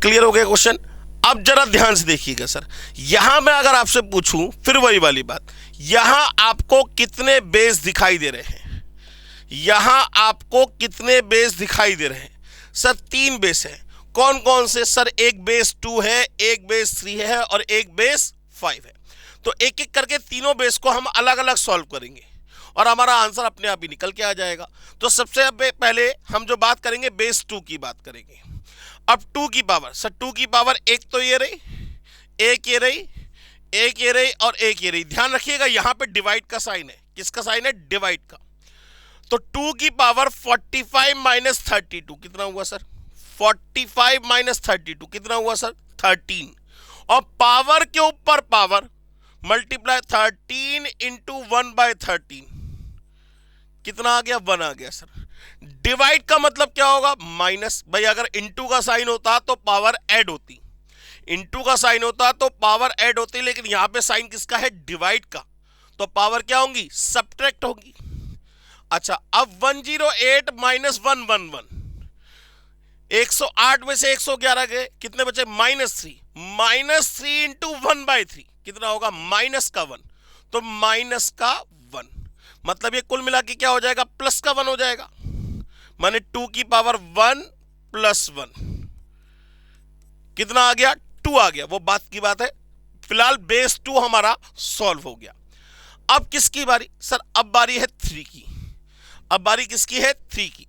क्लियर हो गया क्वेश्चन। अब जरा ध्यान से देखिएगा सर, यहां मैं अगर आपसे पूछूं, फिर वही वाली बात, यहां आपको कितने बेस दिखाई दे रहे हैं, यहां आपको कितने बेस दिखाई दे रहे हैं सर, 3 बेस हैं। कौन कौन से सर, एक बेस 2 है, एक बेस 3 है और एक बेस 5 है। तो एक एक करके तीनों बेस को हम अलग अलग सॉल्व करेंगे और हमारा आंसर अपने आप ही निकल के आ जाएगा। तो सबसे पहले हम जो बात करेंगे बेस 2 की बात करेंगे। अब 2 की पावर सर, 2 की पावर एक तो ये रही, एक ये रही, एक ये रही और एक ये रही। ध्यान रखिएगा यहां पे डिवाइड का साइन है, किसका साइन है, डिवाइड का। तो 2 की पावर 45 माइनस 32 कितना हुआ सर, 45 माइनस 32 कितना हुआ सर, 13। और पावर के ऊपर पावर मल्टीप्लाई 13 इंटू 1/13 कितना आ गया, 1 आ गया सर। डिवाइड का मतलब क्या होगा, माइनस। भाई अगर इंटू का साइन होता तो पावर ऐड होती, इंटू का साइन होता तो पावर ऐड होती, लेकिन यहां पे साइन किसका है, डिवाइड का, तो पावर क्या होंगी, सब्ट्रैक्ट होगी। अच्छा, अब 108 माइनस 111, 108 में से 111 गए, कितने बचे, -3, -3 इंटू 1/3 कितना होगा, माइनस का 1, तो माइनस का 1, मतलब ये कुल मिला के क्या हो जाएगा, प्लस का 1 हो जाएगा, माने 2 की पावर 1 प्लस 1 कितना आ गया, 2 आ गया। वो बात की बात है, फिलहाल बेस 2 हमारा सॉल्व हो गया। अब किसकी बारी सर, अब बारी है 3 की। अब बारी किसकी है, 3 की।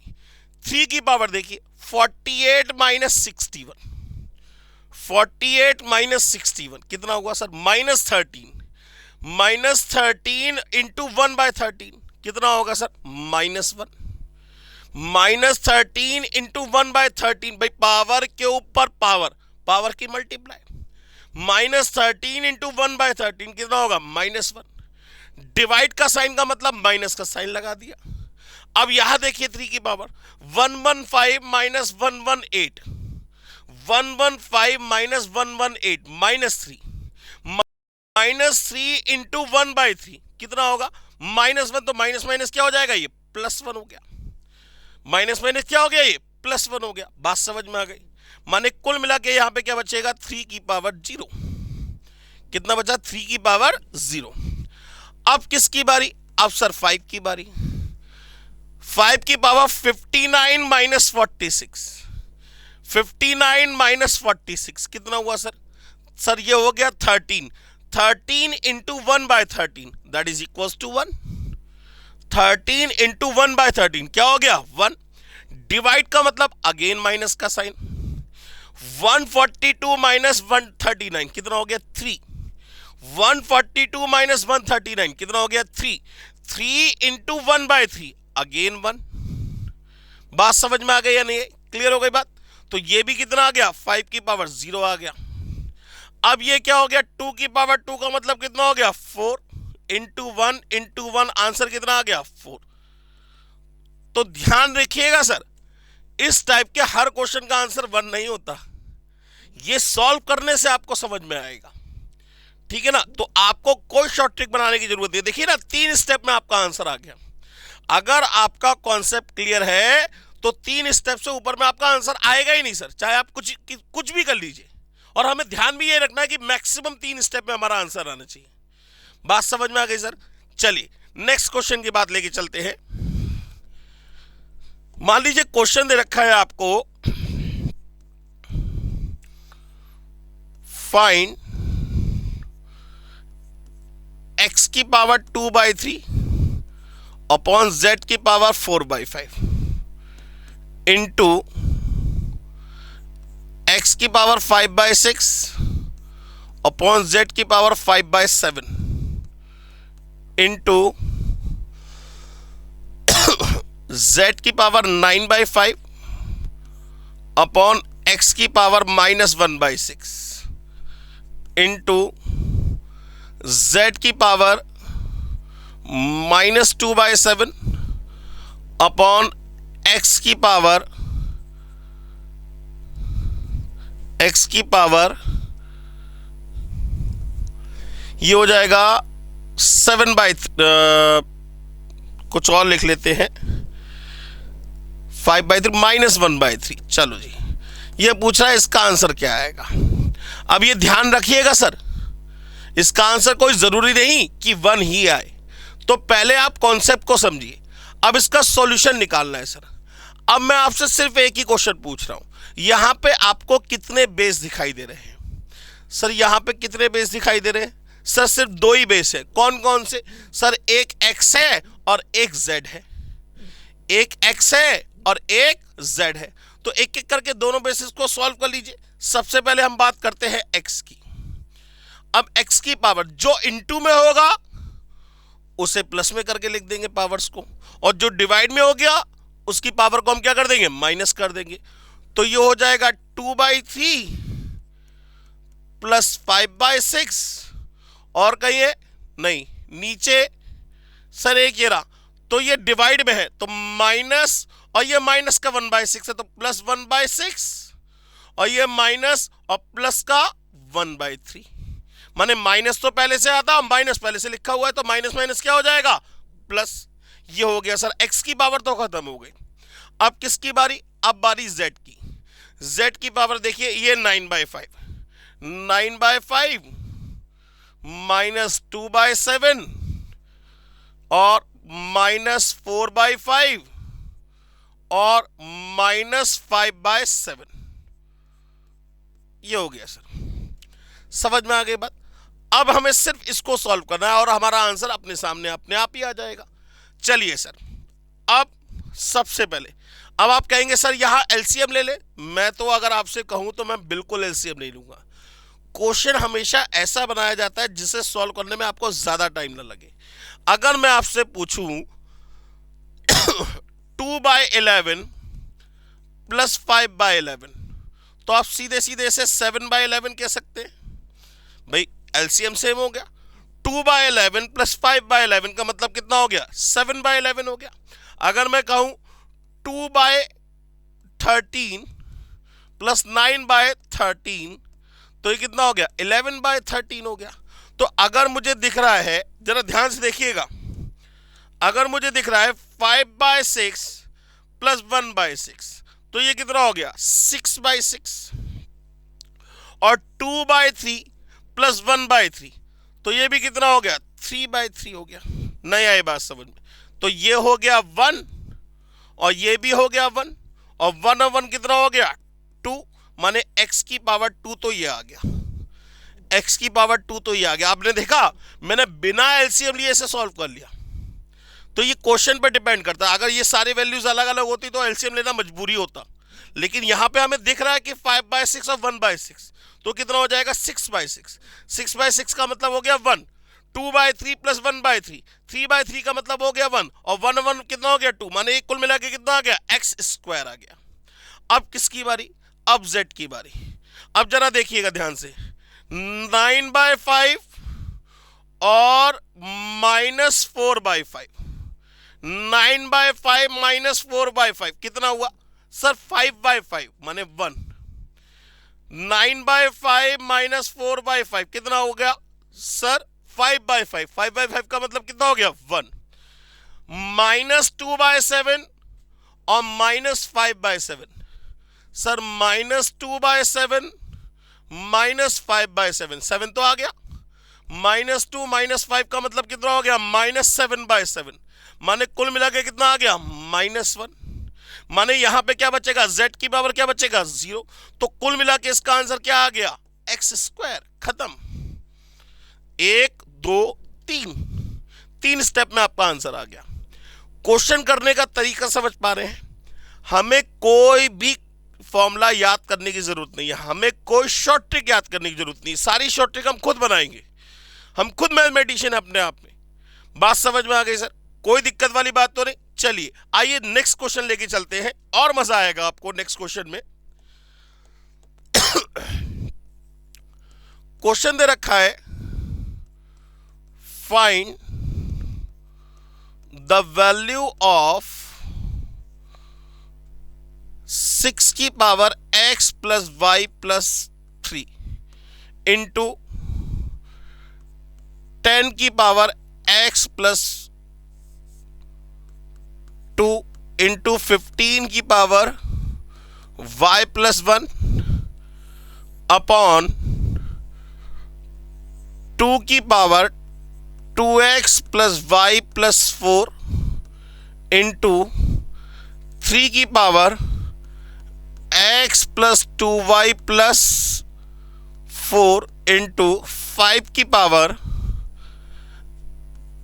3 की पावर देखिए 48 माइनस 61, 48 माइनस 61 कितना हुआ सर, -13, -13 इंटू 1/13 कितना होगा सर, -1, -13 इंटू 1/13, भाई पावर के ऊपर पावर, पावर की मल्टीप्लाई, -13 इंटू 1/13 कितना होगा, -1। डिवाइड का साइन का मतलब माइनस का साइन लगा दिया। अब यहां देखिए 3 की पावर 115 माइनस 118, 115 माइनस 118 -3, -3 इंटू 1/3 कितना होगा, -1, तो माइनस माइनस क्या हो जाएगा, ये +1 हो गया, माइनस माइनस क्या हो गया, ये +1 हो गया। बात समझ में आ गई, माने कुल मिला के यहां पे क्या बचेगा, 3 की पावर 0, कितना बचा, 3 की पावर 0। अब किसकी बारी, अब सर 5 की बारी। 5 की पावर 59 माइनस 46 59 माइनस 46 कितना हुआ सर? सर ये हो गया 13। 13 into 1/13 that is equal to 1। 13 into 1/13 क्या हो गया? 1। डिवाइड का मतलब अगेन माइनस का साइन। 142 माइनस 139 कितना हो गया? 3। 142 माइनस 139 कितना हो गया? 3। 3 इंटू 1/3 अगेन 1। बात समझ में आ गई या नहीं? क्लियर हो गई बात? तो ये भी कितना आ गया? 5 की पावर 0 आ गया। अब ये क्या हो गया? 2 की पावर 2 का मतलब कितना हो गया? 4 इंटू 1 आंसर कितना आ गया? 4। तो ध्यान रखिएगा सर, इस टाइप के हर क्वेश्चन का आंसर 1 नहीं होता, ये सॉल्व करने से आपको समझ में आएगा, ठीक है ना? तो आपको कोई शॉर्ट ट्रिक बनाने की जरूरत नहीं। देखिए ना, 3 स्टेप में आपका आंसर आ गया। अगर आपका कॉन्सेप्ट क्लियर है तो 3 स्टेप से ऊपर में आपका आंसर आएगा ही नहीं सर, चाहे आप कुछ भी कर लीजिए। और हमें ध्यान भी ये रखना है कि मैक्सिमम 3 स्टेप में हमारा आंसर आना चाहिए। बात समझ में आ गई सर? चलिए नेक्स्ट क्वेश्चन की बात लेके चलते हैं। मान लीजिए क्वेश्चन दे रखा है आपको, फाइंड x की पावर 2/3 अपॉन z की पावर 4/5 इंटू x की पावर 5/6 अपॉन z की पावर 5/7 इंटू z की पावर 9/5 अपॉन x की पावर -1/6 इंटू z की पावर -2/7 अपॉन x की पावर ये हो जाएगा 7/कुछ और लिख लेते हैं, 5/3 -1/3। चलो जी, ये पूछ रहा है इसका आंसर क्या आएगा। अब ये ध्यान रखिएगा सर, इसका आंसर कोई जरूरी नहीं कि 1 ही आए, तो पहले आप कॉन्सेप्ट को समझिए। अब इसका सॉल्यूशन निकालना है सर। अब मैं आपसे सिर्फ एक ही क्वेश्चन पूछ रहा हूं, यहां पे आपको कितने बेस दिखाई दे रहे हैं? सर यहां पे कितने बेस दिखाई दे रहे हैं? सर सिर्फ 2 ही बेस है। कौन कौन से? सर एक x है और एक z है। एक x है और एक z है। तो एक एक करके दोनों बेसिस को सॉल्व कर लीजिए। सबसे पहले हम बात करते हैं x की। अब x की पावर जो इनटू में होगा उसे प्लस में करके लिख देंगे पावर्स को, और जो डिवाइड में हो गया उसकी पावर को हम क्या कर देंगे? माइनस कर देंगे। तो ये हो जाएगा 2/3 प्लस 5/6, और कहीं है नहीं नीचे सर एक ये रहा, तो ये डिवाइड में है तो माइनस, और ये माइनस का 1/6 है तो प्लस 1/6, और ये माइनस और प्लस का 1/3। माने माइनस तो पहले से आता, माइनस पहले से लिखा हुआ है तो माइनस माइनस क्या हो जाएगा? प्लस। ये हो गया सर, x की पावर तो खत्म हो गई। अब किसकी बारी? अब बारी z की। z की पावर देखिए, ये 9/5, 9/5 -2/7 और -4/5 और -5/7। ये हो गया सर, समझ में आ गई बात? अब हमें सिर्फ इसको सॉल्व करना है और हमारा आंसर अपने सामने अपने आप ही आ जाएगा। चलिए सर, अब सबसे पहले अब आप कहेंगे सर यहां एलसीएम ले ले। मैं तो अगर आपसे कहूं तो मैं बिल्कुल एलसीएम नहीं लूंगा। क्वेश्चन हमेशा ऐसा बनाया जाता है जिसे सॉल्व करने में आपको ज्यादा टाइम ना लगे। अगर मैं आपसे पूछूं 2/11 प्लस 5/11, तो आप सीधे सीधे इसे 7/11 कह सकते हैं। भाई एलसीएम सेम हो गया। 2/11 प्लस 5/11 का मतलब कितना हो गया? 7/11 हो गया। अगर मैं कहूं 2/13 प्लस 9/13, तो ये कितना हो गया? 11/13 हो गया। तो अगर मुझे दिख रहा है, जरा ध्यान से देखिएगा, अगर मुझे दिख रहा है 5/6 प्लस 1/6, तो ये कितना हो गया? 6/6, और 2/3 प्लस 1/3, तो ये भी कितना हो गया? 3/3 हो गया। नहीं आई बात समझ में? तो ये हो गया 1 और ये भी हो गया 1, और 1 और 1 कितना हो गया? 2। माने x की पावर 2 तो ये आ गया, x की पावर 2 तो ये आ गया। आपने देखा मैंने बिना एलसीएम लिए इसे सॉल्व कर लिया। तो ये क्वेश्चन पे डिपेंड करता है, अगर ये सारी वैल्यूज अलग अलग होती तो एलसीएम लेना मजबूरी होता, लेकिन यहां पे हमें दिख रहा है कि 5/6 और 1/6, तो कितना हो जाएगा 6/6। 6/6 का मतलब हो गया 1, 2/3 प्लस 1/3, 3/3 का मतलब हो गया 1, और 1 कितना हो गया 2, माने कुल मिला के कितना आ गया x² आ गया। अब किसकी बारी, अब z की बारी। अब जरा देखिएगा ध्यान से, 9/5 और -4/5, 9/5 -4/5 कितना हुआ सर 5/5 माने 1, 9/5 -4/5 कितना हो गया सर 5/5, 5/5 का मतलब कितना हो गया 1, -2/7 और -5/7 सर -2/7 -5/7, 7 तो आ गया, -2 -5 का मतलब कितना हो गया -7/7, माने कुल मिला के कितना आ गया -1, माने यहां पे क्या बचेगा z की पावर क्या बचेगा 0, तो कुल मिला के इसका आंसर क्या आ गया x²। खत्म, 1 2 3 स्टेप में आपका आंसर आ गया। क्वेश्चन करने का तरीका समझ पा रहे हैं, हमें कोई भी फॉर्मूला याद करने की जरूरत नहीं है, हमें कोई शॉर्ट ट्रिक याद करने की जरूरत नहीं, सारी शॉर्ट ट्रिक हम खुद बनाएंगे, हम खुद मैथमेटिशियन अपने आप में। बात समझ में आ गई सर, कोई दिक्कत वाली बात तो नहीं। चलिए आइए नेक्स्ट क्वेश्चन लेके चलते हैं, और मजा आएगा आपको नेक्स्ट क्वेश्चन में। क्वेश्चन दे रखा है फाइंड द वैल्यू ऑफ 6 की power x plus y plus 3 into 10 की पावर x प्लस 2 इंटू 15 की पावर y प्लस 1 अपॉन 2 की power 2x plus y plus 4 into 3 की power x plus 2y plus 4 into 5 की power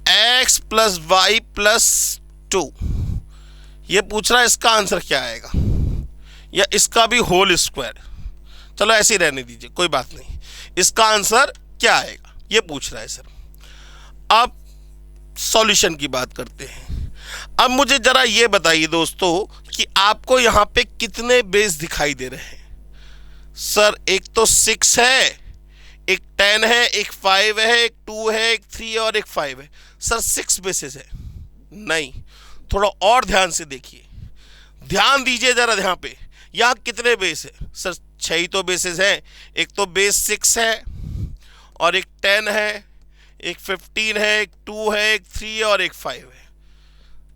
x plus y plus 2। ये पूछ रहा है इसका आंसर क्या आएगा, या इसका भी होल स्क्वायर, चलो ऐसे ही रहने दीजिए कोई बात नहीं, इसका आंसर क्या आएगा ये पूछ रहा है सर। अब सॉल्यूशन की बात करते हैं। अब मुझे जरा ये बताइए दोस्तों कि आपको यहां पे कितने बेस दिखाई दे रहे हैं। सर एक तो 6 है, एक 10 है, एक 5 है, एक 2 है, एक 3 और एक 5 है। सर 6 बेसिस है, नहीं, थोड़ा और ध्यान से देखिए, ध्यान दीजिए जरा यहाँ पे, यहाँ कितने बेस है। सर 6 ही तो बेसिस है, एक तो बेस 6 है और एक 10 है, एक 15 है, एक 2 है, एक 3 और एक 5 है।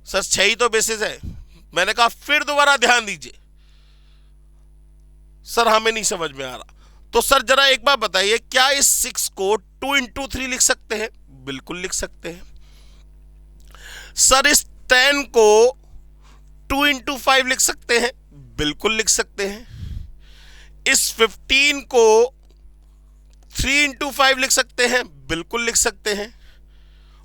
सर 6 ही तो बेसिस है। मैंने कहा फिर दोबारा ध्यान दीजिए, सर हमें नहीं समझ में आ रहा। तो सर जरा एक बार बताइए, क्या इस 6 को 2 इंटू 3 लिख सकते हैं? बिल्कुल लिख सकते हैं। सर इस 10 को 2 इंटू 5 लिख सकते हैं? बिल्कुल लिख सकते हैं। इस 15 को 3 इंटू 5 लिख सकते हैं? बिल्कुल लिख सकते हैं।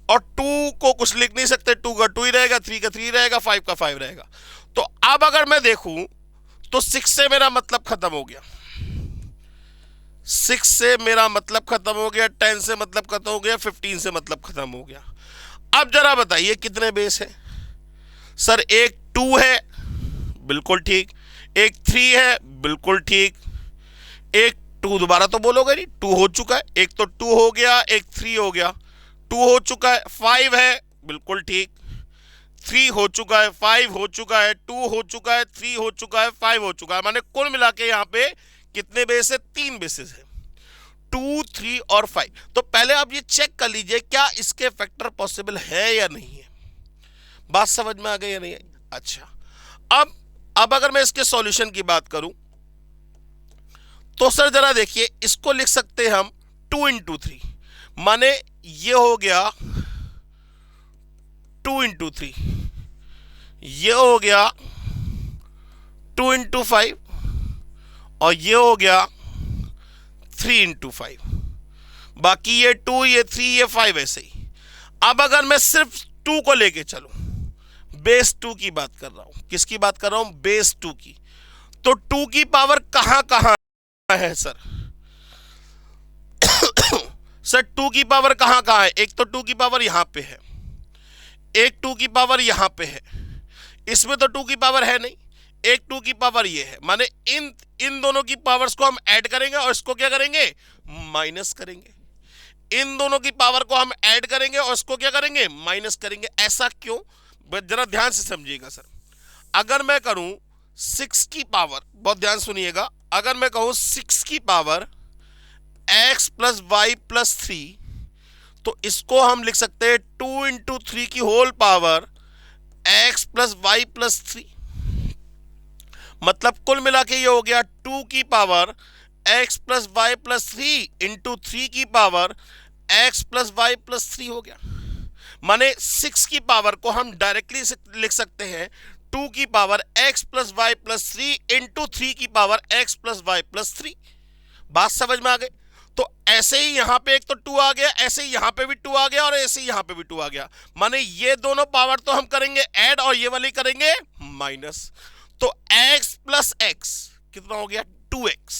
और 2 को कुछ लिख नहीं सकते, 2 का 2 ही रहेगा, 3 का 3 रहेगा, 5 का 5 रहेगा। तो अब अगर मैं देखूं तो 6 से मेरा मतलब खत्म हो गया, 6 से मेरा मतलब खत्म हो गया, 10 से मतलब खत्म हो गया, 15 से मतलब खत्म हो गया। अब जरा बताइए कितने बेस है। सर एक 2 है, बिल्कुल ठीक, एक 3 है, बिल्कुल ठीक, एक 2 दोबारा तो बोलोगे नहीं, 2 हो चुका है, एक तो 2 हो गया, एक 3 हो गया, 2 हो चुका है, 5 है, बिल्कुल ठीक, 3 हो चुका है, 5 हो चुका है, 2 हो चुका है, 3 हो चुका है, 5 हो चुका है। माने कुल मिला के यहाँ पे कितने बेस है? 3 बेसिस है, 2, 3 और 5। तो पहले आप ये चेक कर लीजिए क्या इसके फैक्टर पॉसिबल है या नहीं है। बात समझ में आ गई या नहीं आई? अच्छा, अब अगर मैं इसके सॉल्यूशन की बात करूं तो सर जरा देखिए, इसको लिख सकते हैं हम 2 इंटू 3, माने ये हो गया 2 इंटू 3, ये हो गया 2 इंटू 5, और ये हो गया 3 × 5, बाकी ये 2, ये 3, ये 5 ऐसे ही। अब अगर मैं सिर्फ 2 को लेके चलूं, बेस 2 की बात कर रहा हूं, किसकी बात कर रहा हूं, बेस 2 की, तो 2 की पावर कहां कहां है सर? सर 2 की पावर कहां कहां है? एक तो 2 की पावर यहां पे है, एक 2 की पावर यहां पे है, इसमें तो 2 की पावर है नहीं, एक 2 की पावर ये है, माने इन दोनों की पावर्स को हम ऐड करेंगे और इसको क्या करेंगे, माइनस करेंगे। इन दोनों की पावर को हम ऐड करेंगे और इसको क्या करेंगे, माइनस करेंगे। ऐसा क्यों, जरा ध्यान से समझिएगा सर। अगर मैं करूं 6 की पावर, बहुत ध्यान सुनिएगा, अगर मैं कहूं 6 की पावर x + y + 3, तो इसको हम लिख सकते हैं 2 × 3 की होल पावर x + y + 3। मतलब कुल मिला के ये हो गया 2 की पावर x + y + 3 × 3 की पावर x + y + 3 हो गया। माने 6 की पावर को हम डायरेक्टली लिख सकते हैं 2 की पावर x + y + 3 × 3 की पावर x + y + 3। बात समझ में आ गई? तो ऐसे ही यहां पे एक तो 2 आ गया, ऐसे ही यहां पे भी 2 आ गया और ऐसे ही यहां पे भी 2 आ गया। माने ये दोनों पावर तो हम करेंगे ऐड और ये वाली करेंगे माइनस। तो x + x कितना हो गया, 2x,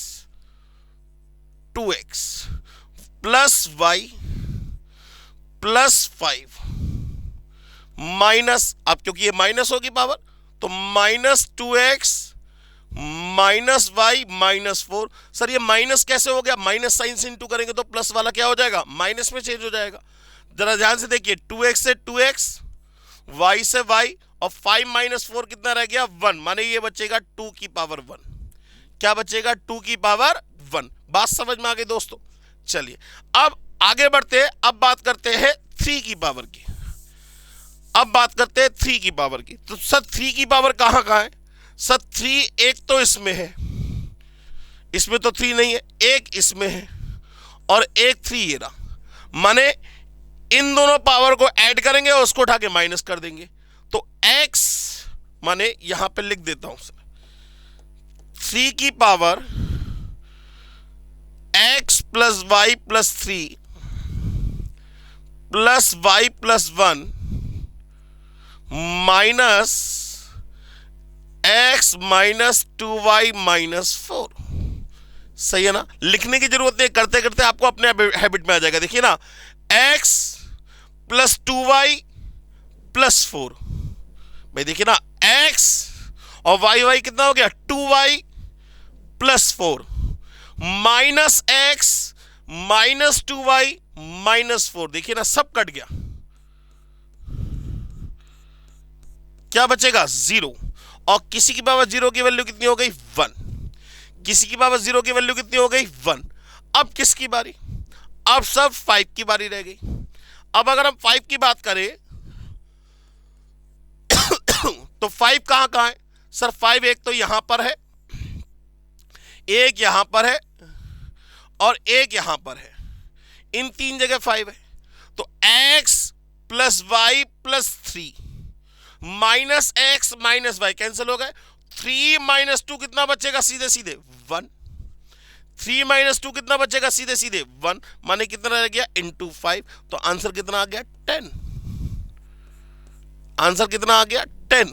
2x + y + 5 माइनस, अब क्योंकि ये माइनस होगी पावर, तो -2x -y -4। सर ये माइनस कैसे हो गया, माइनस साइन से इंटू करेंगे तो प्लस वाला क्या हो जाएगा, माइनस में चेंज हो जाएगा। जरा ध्यान से देखिए, 2x से 2x, y से y और 5 - 4 कितना रह गया, 1। माने ये बचेगा 2 की पावर 1। क्या बचेगा, 2 की पावर 1। बात समझ में आ गई दोस्तों? चलिए अब आगे बढ़ते हैं, अब बात करते हैं 3 की पावर की। अब बात करते हैं 3 की पावर की। तो सर 3 की पावर कहां कहां है? सर 3 एक तो इसमें है, इसमें तो 3 नहीं है, एक इसमें है और एक 3 ये रहा। माने इन दोनों पावर को ऐड करेंगे और उसको उठा के माइनस कर देंगे। तो x माने यहां पे लिख देता हूं सर, 3 की power x + y + 3 + y + 1 minus x - 2y - 4। सही है ना? लिखने की जरूरत नहीं, करते करते आपको अपने हैबिट में आ जाएगा। देखिए ना, x + 2y + 4, भाई देखिए ना, x और y कितना हो गया, 2y + 4 माइनस x -2y -4। देखिए ना, सब कट गया, क्या बचेगा, 0। और किसी की पावर 0 की वैल्यू कितनी हो गई, 1। किसी की पावर 0 की वैल्यू कितनी हो गई, 1। अब किसकी बारी, अब सब 5 की बारी रह गई। अब अगर हम 5 की बात करें तो 5 कहां कहां है सर? 5 एक तो यहां पर है, एक यहां पर है और एक यहां पर है। इन 3 जगह 5 है। तो x + y + 3 -x -y cancel हो गए। 3 - 2 कितना बचेगा, सीधे सीधे 1। 3 - 2 कितना बचेगा, सीधे सीधे 1। माने कितना रह गया, × 5। तो आंसर कितना आ गया, 10। आंसर कितना आ गया, 10।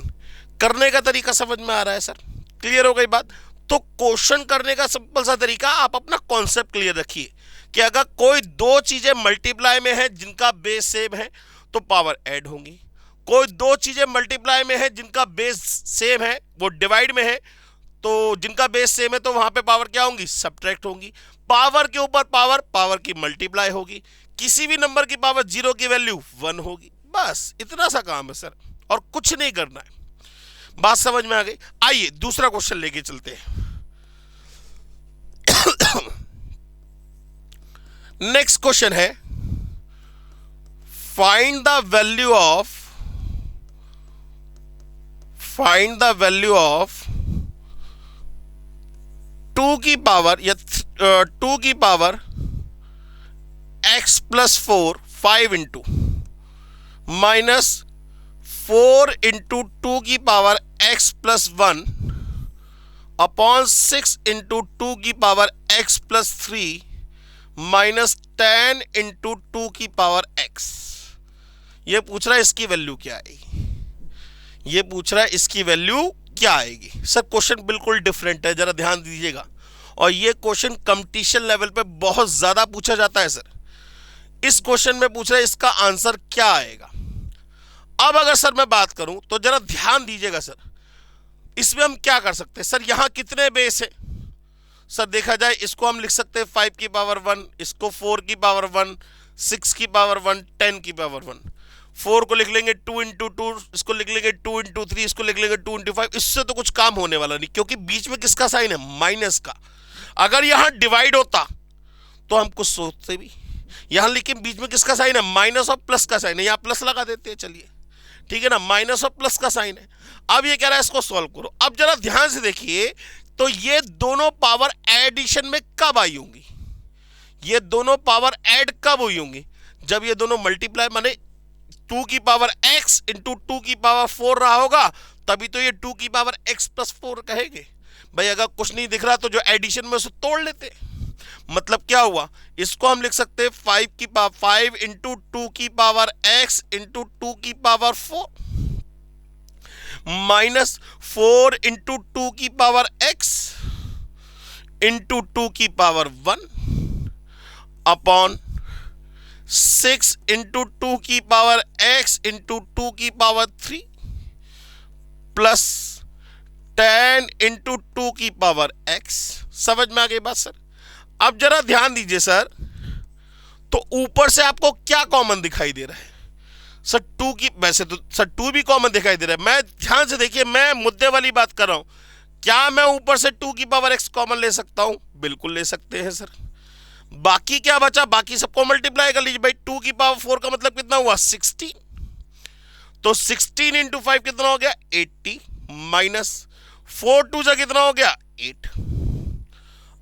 करने का तरीका समझ में आ रहा है सर? क्लियर हो गई बात? तो क्वेश्चन करने का सिंपल सा तरीका, आप अपना कॉन्सेप्ट क्लियर रखिए कि अगर कोई दो चीजें मल्टीप्लाई में है जिनका बेस सेम है तो पावर ऐड होंगी, कोई दो चीजें मल्टीप्लाई में है जिनका बेस सेम है, वो डिवाइड में है, तो जिनका बेस सेम है तो वहां पे पावर क्या होंगी, सब्ट्रैक्ट होंगी। पावर के ऊपर पावर, पावर की मल्टीप्लाई होगी। किसी भी नंबर की पावर 0 की वैल्यू 1 होगी। बस इतना सा काम है सर, और कुछ नहीं करना है। बात समझ में आ गई? आइए दूसरा क्वेश्चन लेके चलते हैं। नेक्स्ट क्वेश्चन है, फाइंड द वैल्यू ऑफ 2 की पावर या 2 की पावर x + 4 5 इंटू -4 × 2 की पावर x + 1 अपॉन 6 इंटू 2 की power x plus 3 minus 10 into 2 की पावर x। ये पूछ रहा है इसकी वैल्यू क्या आएगी, ये पूछ रहा है इसकी वैल्यू क्या आएगी। सर क्वेश्चन बिल्कुल डिफरेंट है, जरा ध्यान दीजिएगा। और ये क्वेश्चन कंपटीशन लेवल पे बहुत ज्यादा पूछा जाता है सर। इस क्वेश्चन में पूछ रहा है इसका आंसर क्या आएगा। अब अगर सर मैं बात करूं तो जरा ध्यान दीजिएगा सर, इसमें हम क्या कर सकते हैं। सर यहां कितने बेस है, सर देखा जाए इसको हम लिख सकते हैं 5 की पावर 1, इसको 4 की पावर 1, 6 की पावर 1, 10 की पावर 1। 4 को लिख लेंगे 2 इंटू 2, इसको लिख लेंगे 2 इंटू 3, इसको लिख लेंगे 2 इंटू 5। इससे तो कुछ काम होने वाला नहीं, क्योंकि बीच में किसका साइन है, माइनस का। अगर यहां डिवाइड होता तो हम कुछ सोचते भी, यहां लेकिन बीच में किसका साइन है, माइनस और प्लस का साइन है। यहां प्लस लगा देते हैं, चलिए ठीक है ना, माइनस और प्लस का साइन है। अब ये कह रहा है इसको सॉल्व करो। अब जरा ध्यान से देखिए, तो ये दोनों पावर एडिशन में कब आई होंगी, ये दोनों पावर ऐड कब हुई होंगी, जब ये दोनों मल्टीप्लाई माने 2 की पावर x इंटू 2 की पावर 4 रहा होगा, तभी तो ये 2 की पावर x प्लस 4 कहेंगे। भाई अगर कुछ नहीं दिख रहा तो जो एडिशन में उसे तोड़ लेते। मतलब क्या हुआ, इसको हम लिख सकते हैं 5 इंटू 2 की पावर x इंटू 2 की पावर 4 माइनस 4 इंटू 2 की पावर x इंटू 2 की पावर 1 अपॉन 6 इंटू 2 की पावर x इंटू 2 की पावर 3 प्लस 10 इंटू 2 की पावर x। समझ में आ गई बात सर। अब जरा ध्यान दीजिए सर, तो ऊपर से आपको क्या कॉमन दिखाई दे रहा है, सर 2 की, वैसे तो सर 2 भी कॉमन दिखाई दे रहा है। मैं ध्यान से देखिए, मैं मुद्दे वाली बात कर रहा हूं, क्या मैं ऊपर से 2 की पावर x कॉमन ले सकता हूं, बिल्कुल ले सकते हैं सर। बाकी क्या बचा, बाकी सबको मल्टीप्लाई कर लीजिए। भाई 2 की पावर 4 का मतलब कितना हुआ, 16। तो 16 इंटू 5 कितना हो गया, 80 माइनस 4 2 जा कितना हो गया, 8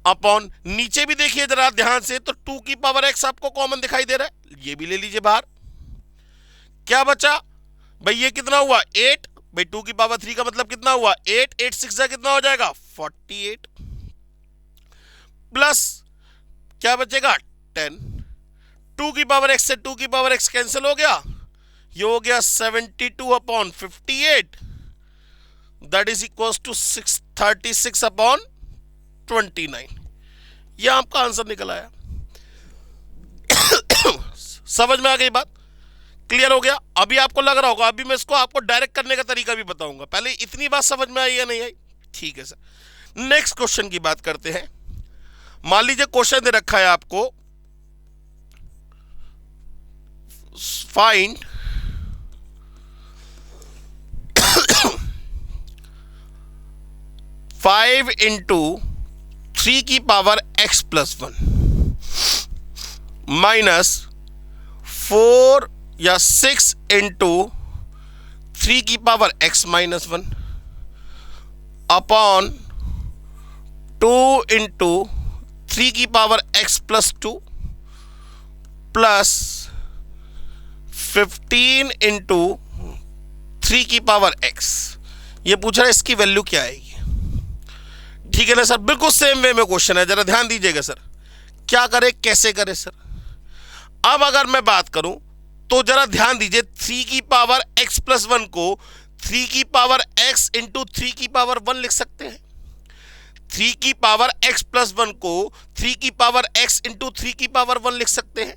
अपॉन, नीचे भी देखिए जरा ध्यान से, तो 2 की पावर x आपको कॉमन दिखाई दे रहा है, ये भी ले लीजिए बाहर। क्या बचा भाई, ये कितना हुआ 8। भाई 2 की पावर 3 का मतलब कितना हुआ 8, 8 6 जा कितना हो जाएगा 48 प्लस क्या बचेगा 10। 2 की पावर x से 2 की पावर x कैंसिल हो गया, ये हो गया 72 upon 58, that is equal to 36 upon 29। ये आपका आंसर निकल आया। समझ में आ गई बात, क्लियर हो गया। अभी आपको लग रहा होगा, अभी मैं इसको आपको डायरेक्ट करने का तरीका भी बताऊंगा। पहले इतनी बात समझ में आई या नहीं आई, ठीक है सर। नेक्स्ट क्वेश्चन की बात करते हैं। मान लीजिए क्वेश्चन दे रखा है आपको, फाइंड फाइव इंटू 3 की पावर x प्लस 1 माइनस 4 या 6 इंटू 3 की power x minus 1 upon 2 into 3 की power x plus 2 plus 15 into 3 की पावर x। ये पूछ रहा है इसकी वैल्यू क्या आएगी, ठीक है ना सर। बिल्कुल सेम वे में क्वेश्चन है, जरा ध्यान दीजिएगा सर। क्या करें, कैसे करें सर। अब अगर मैं बात करूं तो जरा ध्यान दीजिए, 3 की पावर x प्लस 1 को 3 की पावर x इंटू 3 की पावर 1 लिख सकते हैं। 3 की पावर x प्लस 1 को 3 की पावर x इंटू 3 की पावर 1 लिख सकते हैं।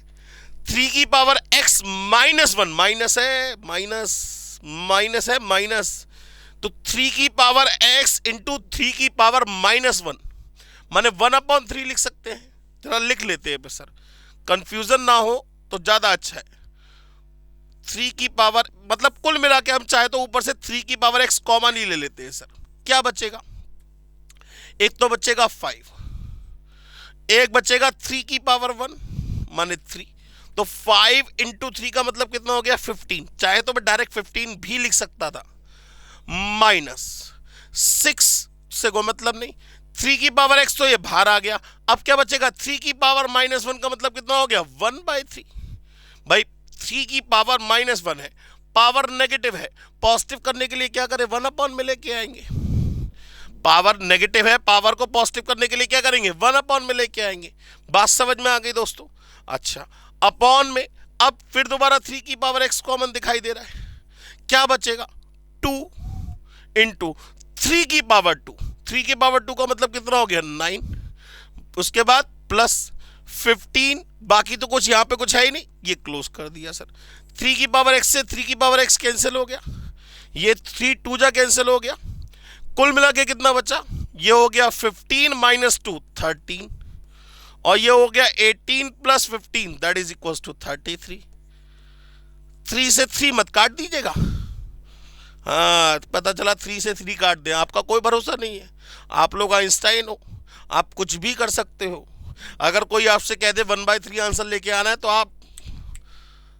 3 की पावर x माइनस 1, माइनस है, माइनस है, माइनस, तो 3 की पावर x इंटू 3 की पावर माइनस 1 माने 1/3 लिख सकते हैं। जरा लिख लेते हैं सर, कंफ्यूजन ना हो तो ज्यादा अच्छा है। 3 की पावर मतलब कुल मिला के हम चाहे तो ऊपर से 3 की पावर x कॉमन ही ले लेते हैं सर। क्या बचेगा, एक तो बचेगा 5, एक बचेगा 3 की पावर 1 माने 3, तो 5 इंटू 3 का मतलब कितना हो गया 15। चाहे तो मैं डायरेक्ट 15 भी लिख सकता था, माइनस 6 से कोई मतलब नहीं, 3 की पावर x तो ये बाहर आ गया। अब क्या बचेगा, 3 की पावर माइनस 1 का मतलब कितना हो गया 1/3। भाई 3 की पावर माइनस 1 है, पावर नेगेटिव है, पॉजिटिव करने के लिए क्या करें 1 अपॉन में लेके आएंगे। पावर नेगेटिव है, पावर को पॉजिटिव करने के लिए क्या करेंगे, 1 अपॉन में लेके आएंगे। बात समझ में आ गई दोस्तों? अच्छा, अपॉन में अब फिर दोबारा 3 की पावर x कॉमन दिखाई दे रहा है, क्या बचेगा, 2 इंटू 3 की पावर 2। 3 की पावर 2 का मतलब कितना हो गया, 9। उसके बाद प्लस 15, बाकी तो कुछ यहाँ पे कुछ है ही नहीं, ये क्लोज कर दिया सर। 3 की पावर x से 3 की पावर x कैंसिल हो गया, ये 3 2 जा कैंसिल हो गया, कुल मिला के कितना बचा, ये हो गया 15 माइनस 2 13, और ये हो गया 18 plus 15 that is equal to 33। 3 से 3 मत काट दीजिएगा, हाँ पता चला 3 से 3 काट दें, आपका कोई भरोसा नहीं है, आप लोग आइंस्टाइन हो, आप कुछ भी कर सकते हो। अगर कोई आपसे कह दे 1/3 आंसर लेके आना है तो आप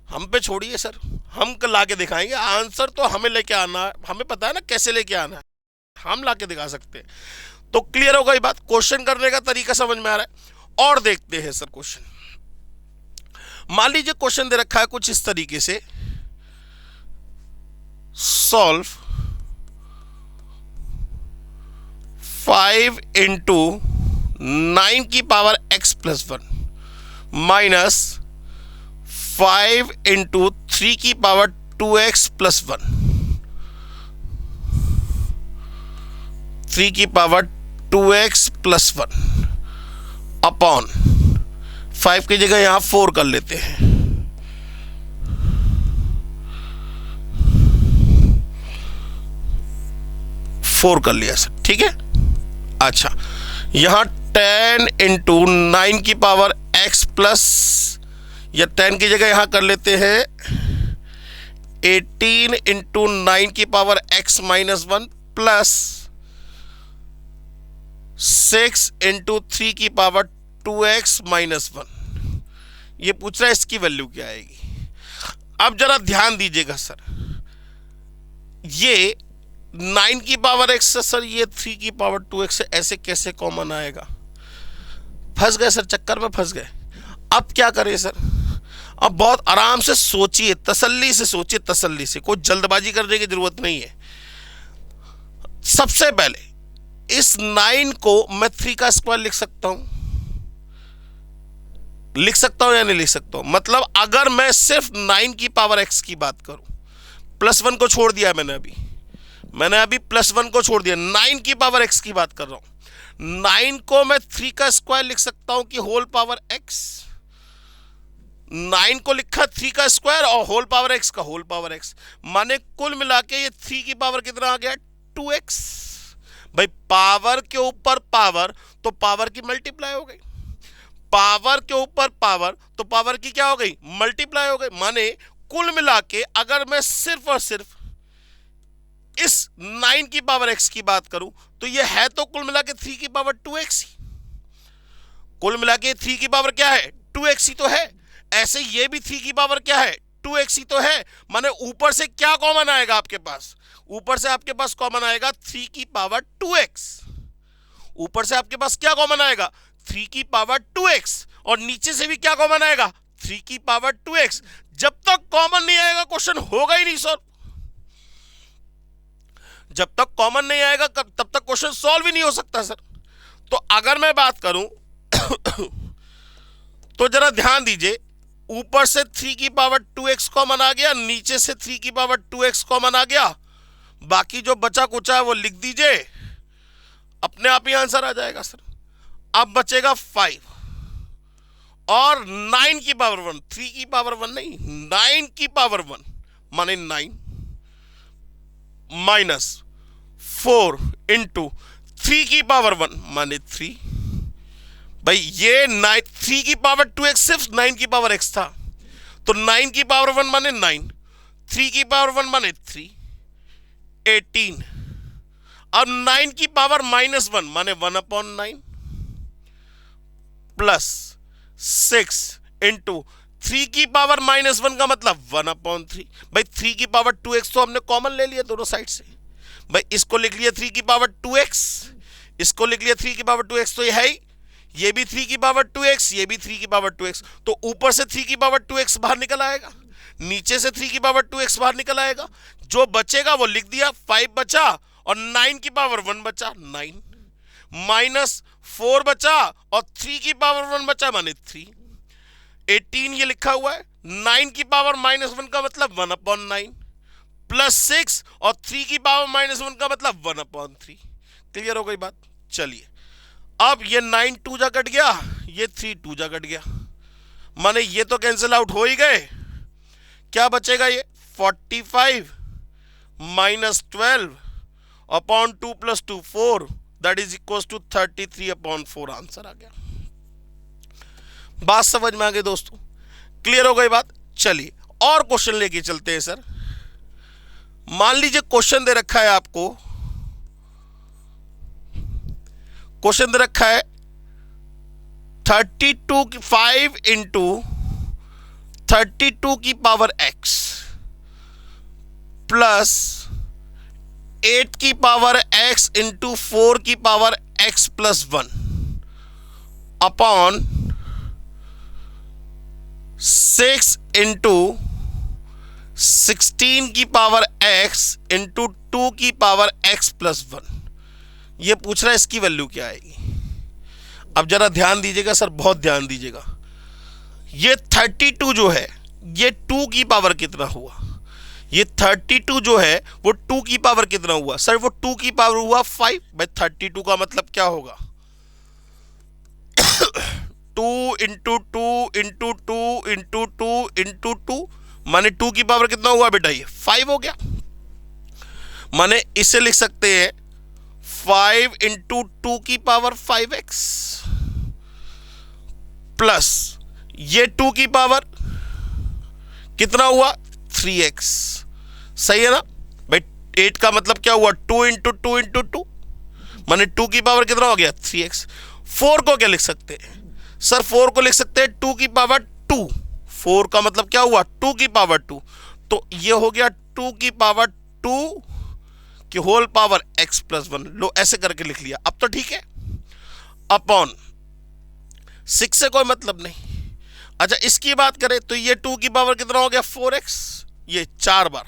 हम पे छोड़िए सर, हम ला के दिखाएंगे आंसर, तो हमें लेके आना है, हमें पता है ना कैसे लेके आना है, हम ला के दिखा सकते हैं। तो क्लियर हो गई बात, क्वेश्चन करने का तरीका समझ में आ रहा है। और देखते हैं सर क्वेश्चन। मान लीजिए क्वेश्चन दे रखा है कुछ इस तरीके से, सॉल्व 5 इंटू 9 की power x plus 1 minus 5 into 3 की पावर 2x प्लस 1, 3 की पावर 2x प्लस 1 अपॉन 5 की जगह यहां 4 कर लेते हैं, फोर कर लिया सर, ठीक है। अच्छा, यहां 10 इंटू 9 की पावर x प्लस, या 10 की जगह यहां कर लेते हैं 18 इंटू 9 की power x minus 1 plus 6 into 3 की पावर 2x माइनस 1। ये पूछ रहा है इसकी वैल्यू क्या आएगी। अब जरा ध्यान दीजिएगा सर, ये 9 की पावर x से सर ये 3 की पावर 2x से ऐसे कैसे कॉमन आएगा, फंस गए सर, चक्कर में फंस गए। अब क्या करें सर, अब बहुत आराम से सोचिए, तसल्ली से सोचिए, तसल्ली से, कोई जल्दबाजी करने की जरूरत नहीं है। सबसे पहले इस 9 को मैं 3 का स्क्वायर लिख सकता हूं, लिख सकता हूं या नहीं लिख सकता हूं, मतलब अगर मैं सिर्फ 9 की पावर x की बात करूं, प्लस 1 को छोड़ दिया मैंने अभी प्लस 1 को छोड़ दिया, 9 की पावर x की बात कर रहा हूं। 9 को मैं 3 का स्क्वायर लिख सकता हूं कि होल पावर x, 9 को लिखा 3 का स्क्वायर और होल पावर x का होल पावर x, माने कुल मिला के ये 3 की पावर कितना आ गया, 2x। भाई पावर के ऊपर पावर तो पावर की मल्टीप्लाई हो गई, पावर के ऊपर पावर तो पावर की क्या हो गई, मल्टीप्लाई हो गई। माने कुल मिला के अगर मैं सिर्फ और सिर्फ इस 9 की पावर x की बात करूं तो ये है तो कुल मिला के 3 की पावर 2x ही, कुल मिला के 3 की पावर क्या है, 2x ही तो है। ऐसे ये भी 3 की पावर क्या है, 2x ही तो है। माने ऊपर से क्या कॉमन आएगा आपके पास, ऊपर से आपके पास कॉमन आएगा 3 की पावर 2x, ऊपर से आपके पास क्या कॉमन आएगा, 3 की पावर 2x, और नीचे से भी क्या कॉमन आएगा, 3 की पावर 2x। जब तक कॉमन नहीं आएगा क्वेश्चन होगा ही नहीं सॉल्व, जब तक कॉमन नहीं आएगा तब तक क्वेश्चन सॉल्व ही नहीं हो सकता सर। तो अगर मैं बात करूं तो जरा ध्यान दीजिए, ऊपर से 3 की पावर 2x कॉमन आ गया, नीचे से 3 की पावर 2x कॉमन आ गया, बाकी जो बचा कुचा है वो लिख दीजिए, अपने आप ही आंसर आ जाएगा सर। अब बचेगा 5 और 9 की पावर 1, 3 की पावर 1 नहीं, 9 की पावर 1 माने 9 माइनस 4 इंटू 3 की पावर 1 माने 3। भाई ये 3 की पावर 2x सिर्फ 9 की पावर x था, तो 9 की पावर 1 माने 9, 3 की पावर 1 माने 3, 18। अब 9 की पावर माइनस 1 माने 1/9 प्लस 6 इंटू 3 की पावर माइनस 1 का मतलब 1/3। भाई 3 की पावर 2x तो हमने कॉमन ले लिया दोनों साइड से, भाई इसको लिख लिया 3 की पावर 2x, इसको लिख लिया 3 की पावर 2x, तो ये है ही, ये भी 3 की पावर 2x, ये भी 3 की पावर 2x, तो ऊपर से 3 की पावर 2x बाहर निकल आएगा, नीचे से 3 की पावर 2x बाहर निकल आएगा, जो बचेगा वो लिख दिया, 5 बचा और 9 की पावर 1 बचा 9, माइनस 4 बचा और 3 की पावर 1 बचा माने 3। 18 ये लिखा हुआ है, 9 की पावर -1 का मतलब 1/9, प्लस 6 और 3 की पावर -1 का मतलब 1/3। क्लियर हो गई बात? चलिए अब ये 9 2 जा कट गया, ये 3 2 जा कट गया, माने ये तो कैंसिल आउट हो ही गए। क्या बचेगा? ये 45 -12 upon 2 + 2 4, that is equal to 33/4 answer आ गया। बात समझ में आ गई दोस्तों? क्लियर हो गई बात? चलिए और क्वेश्चन लेके चलते हैं सर। मान लीजिए क्वेश्चन दे रखा है आपको, क्वेश्चन दे रखा है 5 इंटू 32 की पावर x प्लस 8 की पावर x इंटू 4 की power x plus 1 upon 6 into 16 की पावर x इंटू 2 की पावर x प्लस 1। ये पूछ रहा है इसकी वैल्यू क्या आएगी। अब जरा ध्यान दीजिएगा सर, बहुत ध्यान दीजिएगा। ये 32 जो है ये 2 की पावर कितना हुआ? ये 32 जो है वो 2 की पावर कितना हुआ? सर वो 2 की पावर हुआ 5। भाई 32 का मतलब क्या होगा? 2 इंटू 2 इंटू 2 इंटू 2 इंटू 2, माने 2 की पावर कितना हुआ बेटा? ये 5 हो गया। माने इसे लिख सकते हैं 5 इंटू 2 की पावर 5x प्लस ये 2 की पावर कितना हुआ? 3x। सही है ना भाई? 8 का मतलब क्या हुआ? 2 इंटू 2 इंटू 2, माने 2 की पावर कितना हो गया? 3x। 4 को क्या लिख सकते हैं सर? 4 को लिख सकते हैं 2 की पावर 2। 4 का मतलब क्या हुआ? 2 की पावर 2। तो ये हो गया 2 की पावर 2 की होल पावर x प्लस 1। लो ऐसे करके लिख लिया। अब तो ठीक है। अपॉन 6 से कोई मतलब नहीं। अच्छा इसकी बात करें तो ये 2 की पावर कितना हो गया? 4x। ये 4 बार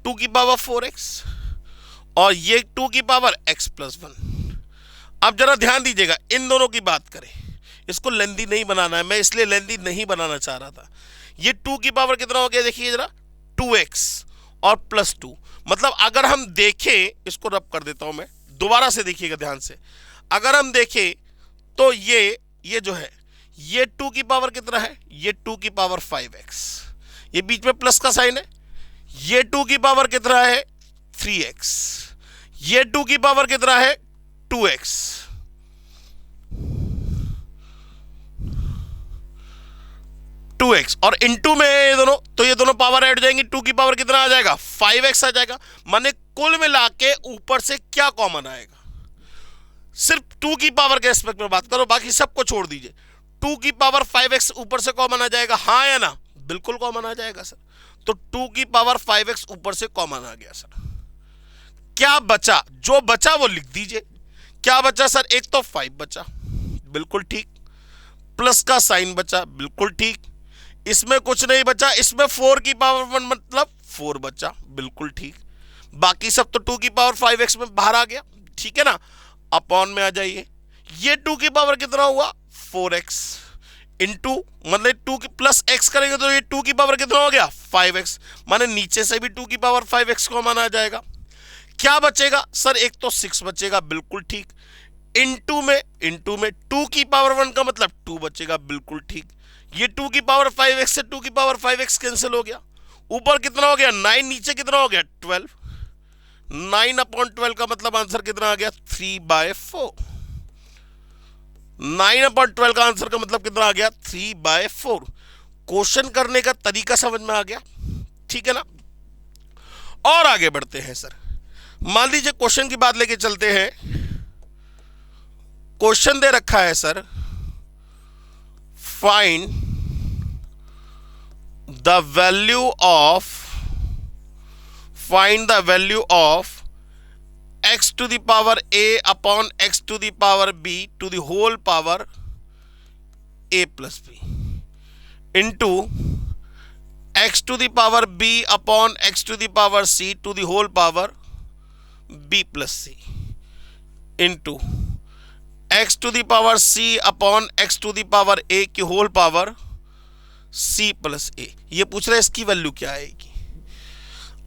2 की पावर 4x और ये 2 की पावर x प्लस 1। अब जरा ध्यान दीजिएगा, इन दोनों की बात करें। इसको लेंदी नहीं बनाना है, मैं इसलिए लेंदी नहीं बनाना चाह रहा था। ये 2 की पावर कितना हो गया? देखिए जरा 2x और प्लस 2। मतलब अगर हम देखें, इसको रब कर देता हूं मैं, दोबारा से देखिएगा ध्यान से। अगर हम देखें तो ये जो है ये 2 की पावर कितना है? ये 2 की पावर 5x, ये बीच में प्लस का साइन है। ये 2 की पावर कितना है? 3x। ये 2 की पावर कितना है? 2x। और इनटू में ये दोनों, तो ये दोनों पावर ऐड हो जाएंगी। 2 की पावर कितना आ जाएगा? 5x आ जाएगा। माने कुल मिला के ऊपर से क्या कॉमन आएगा? सिर्फ 2 की पावर के एस्पेक्ट में बात करो, बाकी सबको छोड़ दीजिए। 2 की पावर 5x ऊपर से कॉमन आ जाएगा, हाँ या ना? बिल्कुल कॉमन आ जाएगा सर। तो 2 की पावर 5x ऊपर से कॉमन आ गया सर। क्या बचा? जो बचा वो लिख दीजिए। क्या बचा सर? एक तो 5 बचा, बिल्कुल ठीक। प्लस का साइन बचा, बिल्कुल ठीक। इसमें कुछ नहीं बचा, इसमें 4 की पावर 1 मतलब 4 बचा, बिल्कुल ठीक। बाकी सब तो 2 की पावर 5x में बाहर आ गया, ठीक है ना? अपॉन में आ जाइए। ये 2 की पावर कितना हुआ? 4x इंटू, मतलब 2 की प्लस x करेंगे तो ये 2 की पावर कितना हो गया? 5x। माने नीचे से भी 2 की पावर 5x कॉमन आ जाएगा। क्या बचेगा सर? एक तो 6 बचेगा, बिल्कुल ठीक। इनटू में 2 की पावर 1 का मतलब 2 बचेगा, बिल्कुल ठीक। ये 2 की पावर 5x से 2 की पावर 5x कैंसिल हो गया। ऊपर कितना हो गया? 9, नीचे कितना हो गया? 12। 9/12 का मतलब आंसर कितना आ गया? 3/4। 9/12 का आंसर का मतलब कितना आ गया? 3/4। क्वेश्चन करने का तरीका समझ में आ गया, ठीक है ना? और आगे बढ़ते हैं सर। मान लीजिए क्वेश्चन की बात लेके चलते हैं। क्वेश्चन दे रखा है sir, find the value of x to the power a upon x to the power b to the whole power a plus b into x to the power b upon x to the power c to the whole power B plus C into X to the power C upon X to the power A की whole power C plus A. ये पूछ रहा है इसकी वैल्यू क्या आएगी।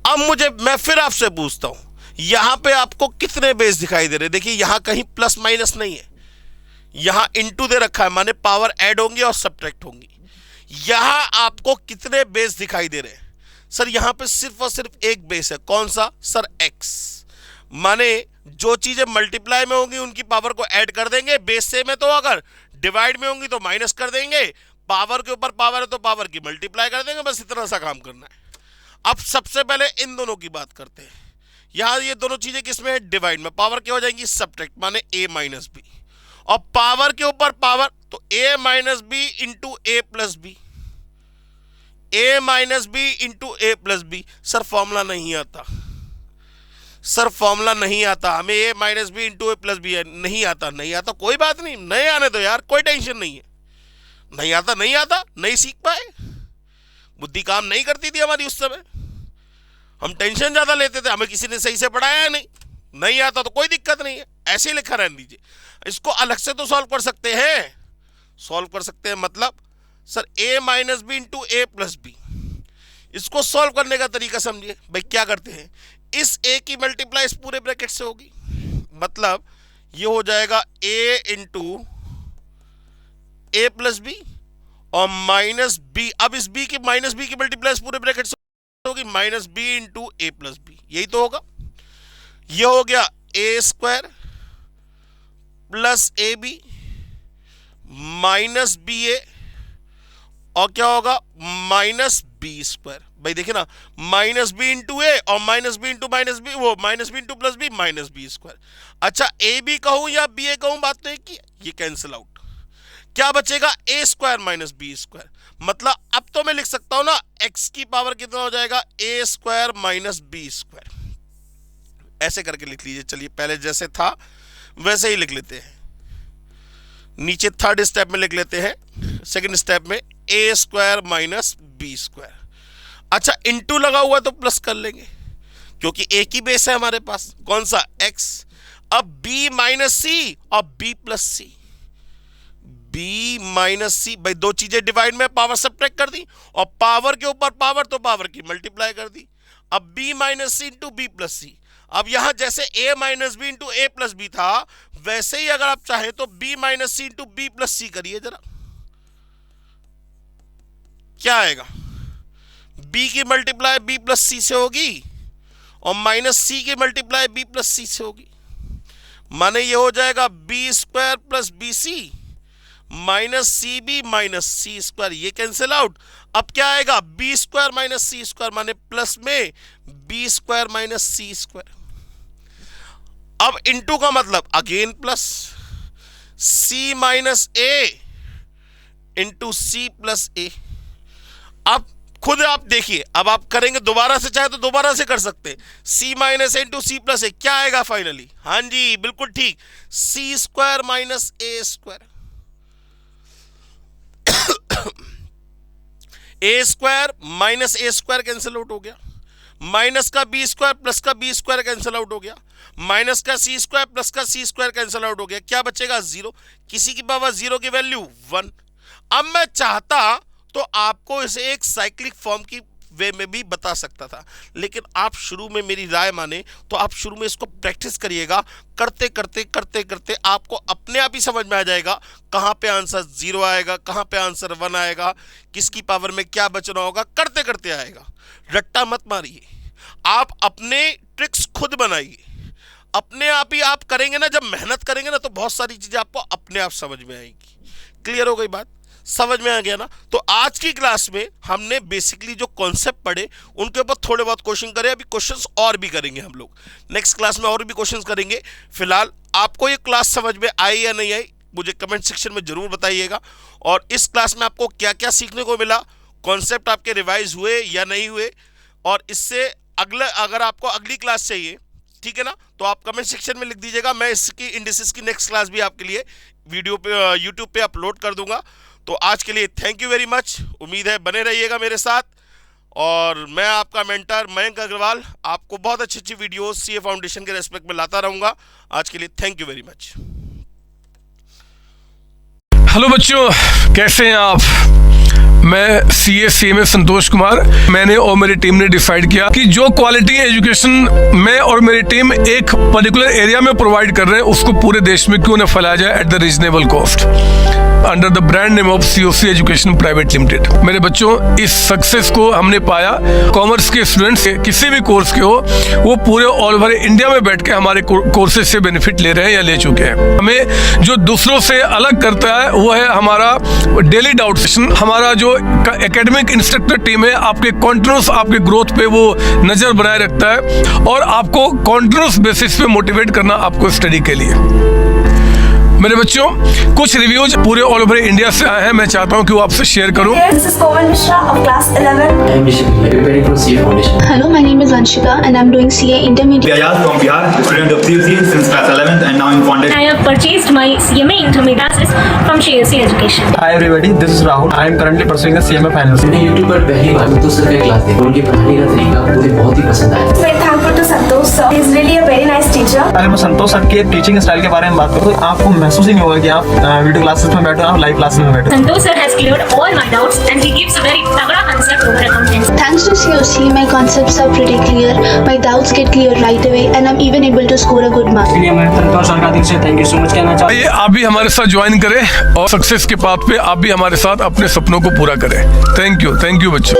अब मैं फिर आपसे पूछता हूं, यहां पे आपको कितने बेस दिखाई दे रहे हैं? देखिए यहां कहीं प्लस माइनस नहीं है, यहां इनटू दे रखा है, माने पावर ऐड होंगी और सब्ट्रैक्ट होंगी। यहां आपको कितने बेस दिखाई दे रहे हैं? सर यहां पे सिर्फ और सिर्फ एक बेस है, कौन सा सर? एक्स। माने जो चीजें मल्टीप्लाई में होंगी उनकी पावर को ऐड कर देंगे, बेस से में तो अगर डिवाइड में होंगी तो माइनस कर देंगे, पावर के ऊपर पावर है तो पावर की मल्टीप्लाई कर देंगे, बस इतना सा काम करना है। अब सबसे पहले इन दोनों की बात करते हैं। यहां ये दोनों चीजें किसमें है? डिवाइड में। पावर क्या हो जाएंगी? सब्ट्रैक्ट, माने ए माइनस बी, और पावर के ऊपर पावर तो ए minus B into A plus B, A minus B into A plus B. Sir formula नहीं आता, सर फॉर्मूला नहीं आता हमें, ए minus B into A plus B है, नहीं आता। नहीं आता कोई बात नहीं, नहीं आने दो यार, कोई टेंशन नहीं है। नहीं आता नहीं आता, नहीं सीख पाए, बुद्धि काम नहीं करती थी हमारी उस समय, हम टेंशन ज्यादा लेते थे, हमें किसी ने सही से पढ़ाया नहीं। नहीं आता तो कोई दिक्कत नहीं है, ऐसे ही लिखा रहने दीजिए। इसको अलग से तो सॉल्व कर सकते हैं, सॉल्व कर सकते हैं मतलब sir A minus B into A plus B. इसको सॉल्व करने का तरीका समझिए भाई। क्या करते हैं, इस ए की मल्टीप्लाई इस पूरे ब्रैकेट से होगी, मतलब ये हो जाएगा ए इंटू ए प्लस बी और माइनस बी। अब इस बी की माइनस बी की मल्टीप्लाई इस पूरे ब्रैकेट से होगी, minus B into A plus B, यही तो होगा। ये हो गया A square plus A B minus B A, और क्या होगा? Minus B square. भाई देखिए ना, माइनस बी इंटू ए और minus B into minus B, वो minus B into plus B, minus B square. अच्छा ए बी कहूं या बी ए कहूं, बात तो एक ही है, ये कैंसिल आउट। क्या बचेगा? ए स्क्वायर माइनस बी स्क्वायर। मतलब अब तो मैं लिख सकता हूं ना, एक्स की पावर कितना हो जाएगा? ए स्क्वायर माइनस बी स्क्वायर। ऐसे करके लिख लीजिए। चलिए पहले जैसे था वैसे ही लिख लेते हैं, नीचे थर्ड स्टेप में लिख लेते हैं, सेकंड स्टेप में ए स्क्वायर माइनस बी स्क्वायर। अच्छा इंटू लगा हुआ तो प्लस कर लेंगे, क्योंकि एक ही बेस है हमारे पास, कौन सा? एक्स। अब बी माइनस सी और बी प्लस सी, बी माइनस सी। भाई दो चीजें डिवाइड में, पावर सब्ट्रैक्ट कर दी, और पावर के ऊपर पावर तो पावर की मल्टीप्लाई कर दी। अब बी माइनस सी इंटू बी प्लस सी। अब यहां जैसे ए minus B into A plus B था, वैसे ही अगर आप चाहें तो बी माइनस सी इंटू बी प्लस सी करिए जरा, क्या आएगा? बी की मल्टीप्लाई बी प्लस सी से होगी और माइनस सी की मल्टीप्लाई बी प्लस सी से होगी, माने ये हो जाएगा B square plus B C minus C B minus C square. ये कैंसिल आउट। अब क्या आएगा? B square minus C square, माने प्लस में B square minus C square. अब इनटू का मतलब again plus, C minus A into C plus A. अब खुद आप देखिए, अब आप करेंगे दोबारा से, चाहे तो दोबारा से कर सकते हैं। सी minus A into C plus ए, क्या आएगा फाइनली? हाँ जी बिल्कुल ठीक, सी स्क्वायर माइनस ए स्क्वायर। ए स्क्वायर माइनस ए स्क्वायर कैंसिल आउट हो गया, माइनस का बी स्क्वायर प्लस का बी स्क्वायर कैंसिल आउट हो गया, माइनस का सी स्क्वायर प्लस का सी स्क्वायर कैंसिल आउट हो गया। क्या बचेगा? जीरो। किसी की पावर जीरो की वैल्यू वन। अब मैं चाहता तो आपको इसे एक साइक्लिक फॉर्म की वे में भी बता सकता था, लेकिन आप शुरू में मेरी राय माने तो आप शुरू में इसको प्रैक्टिस करिएगा। करते करते करते करते आपको अपने आप ही समझ में आ जाएगा कहाँ पे आंसर जीरो आएगा, कहाँ पे आंसर वन आएगा, किसकी पावर में क्या बचना होगा, करते करते आएगा। रट्टा मत मारिए, आप अपने ट्रिक्स खुद बनाइए, अपने आप ही आप करेंगे ना, जब मेहनत करेंगे ना तो बहुत सारी चीजें आपको अपने आप समझ में आएगी। क्लियर हो गई बात? समझ में आ गया ना? तो आज की क्लास में हमने बेसिकली जो कॉन्सेप्ट पढ़े उनके ऊपर थोड़े बहुत क्वेश्चन करे, अभी क्वेश्चंस और भी करेंगे हम लोग, नेक्स्ट क्लास में और भी क्वेश्चंस करेंगे। फिलहाल आपको ये क्लास समझ में आई या नहीं आई मुझे कमेंट सेक्शन में जरूर बताइएगा, और इस क्लास में आपको क्या क्या सीखने को मिला, कॉन्सेप्ट आपके रिवाइज हुए या नहीं हुए, और इससे अगले अगर आपको अगली क्लास चाहिए, ठीक है ना, तो आप कमेंट सेक्शन में लिख दीजिएगा। मैं इसकी इंडिसेस की नेक्स्ट क्लास भी आपके लिए वीडियो पे यूट्यूब पे अपलोड कर दूंगा। तो आज के लिए थैंक यू वेरी मच, उम्मीद है बने रहिएगा मेरे साथ, और मैं आपका मेंटर मयंक अग्रवाल आपको बहुत अच्छी अच्छी वीडियोस सीए फाउंडेशन के रेस्पेक्ट में लाता रहूँगा। आज के लिए thank you very much. Hello बच्चों, कैसे हैं आप? मैं CA संतोष कुमार। मैंने और मेरी टीम ने डिसाइड किया कि जो क्वालिटी एजुकेशन मैं और मेरी टीम एक पर्टिकुलर एरिया में प्रोवाइड कर रहे हैं उसको पूरे देश में क्यों न फैलाया जाए at the reasonable cost under the brand name of COC education private limited. मेरे बच्चों, इस सक्सेस को हमने पाया कॉमर्स के स्टूडेंट्स किसी भी कोर्स के हो, वो पूरे ऑल ओवर इंडिया में बैठ के हमारे कोर्सेज से बेनिफिट ले रहे हैं या ले चुके हैं। हमें जो दूसरों से अलग करता है वो है हमारा डेली डाउट सेशन। हमारा जो एकेडमिक इंस्ट्रक्टर टीम है आपके कॉन्टिन्यूस आपके ग्रोथ पे वो नजर बनाए रखता है और आपको कॉन्टिन्यूस बेसिस पे मोटिवेट करना आपको स्टडी के लिए। मेरे बच्चों, कुछ रिव्यूज पूरे ऑल ओवर इंडिया से आए हैं, मैं चाहता हूं कि वो आपसे शेयर करूं। This is Komal Mishra of class 11. I am Rishik, preparing for CA Foundation. Hello, my name is Anshika and I'm doing CA Intermediate. Ayaz from Bihar, student of COC since class 11th and now in foundation. I have purchased my CMA Intermediate classes from COC Education. Hi everybody, this is Rahul. I am currently pursuing the CMA finals. मैंने YouTube पर पहली बार संतोष सर का क्लास देखा। उनके पढ़ाने का तरीका मुझे बहुत ही पसंद आया। Very thankful to Santosh sir. He is really a very nice teacher. अगर मैं संतोष सर के टीचिंग स्टाइल के बारे में बात करूँ तो आपको महसूस ही नहीं होगा कि आप वीडियो क्लासेस में बैठे हो, आप लाइव क्लासेस में बैठे हो। Santosh sir has cleared all my doubts and he gives a very तगड़ा answer to my accountancy. Thanks to COC, my concepts are pretty clear, my doubts get cleared right away and I'm even able to score a good mark. इसलिए मैं संतोष सर का दिल से थैंक यू सो मच कहना चाहता हूँ। आइए आप भी हमारे साथ ज्वाइन करें और सक्सेस के पाथ पे आप भी हमारे साथ अपने सपनों को पूरा करें। थैंक यू बच्चों।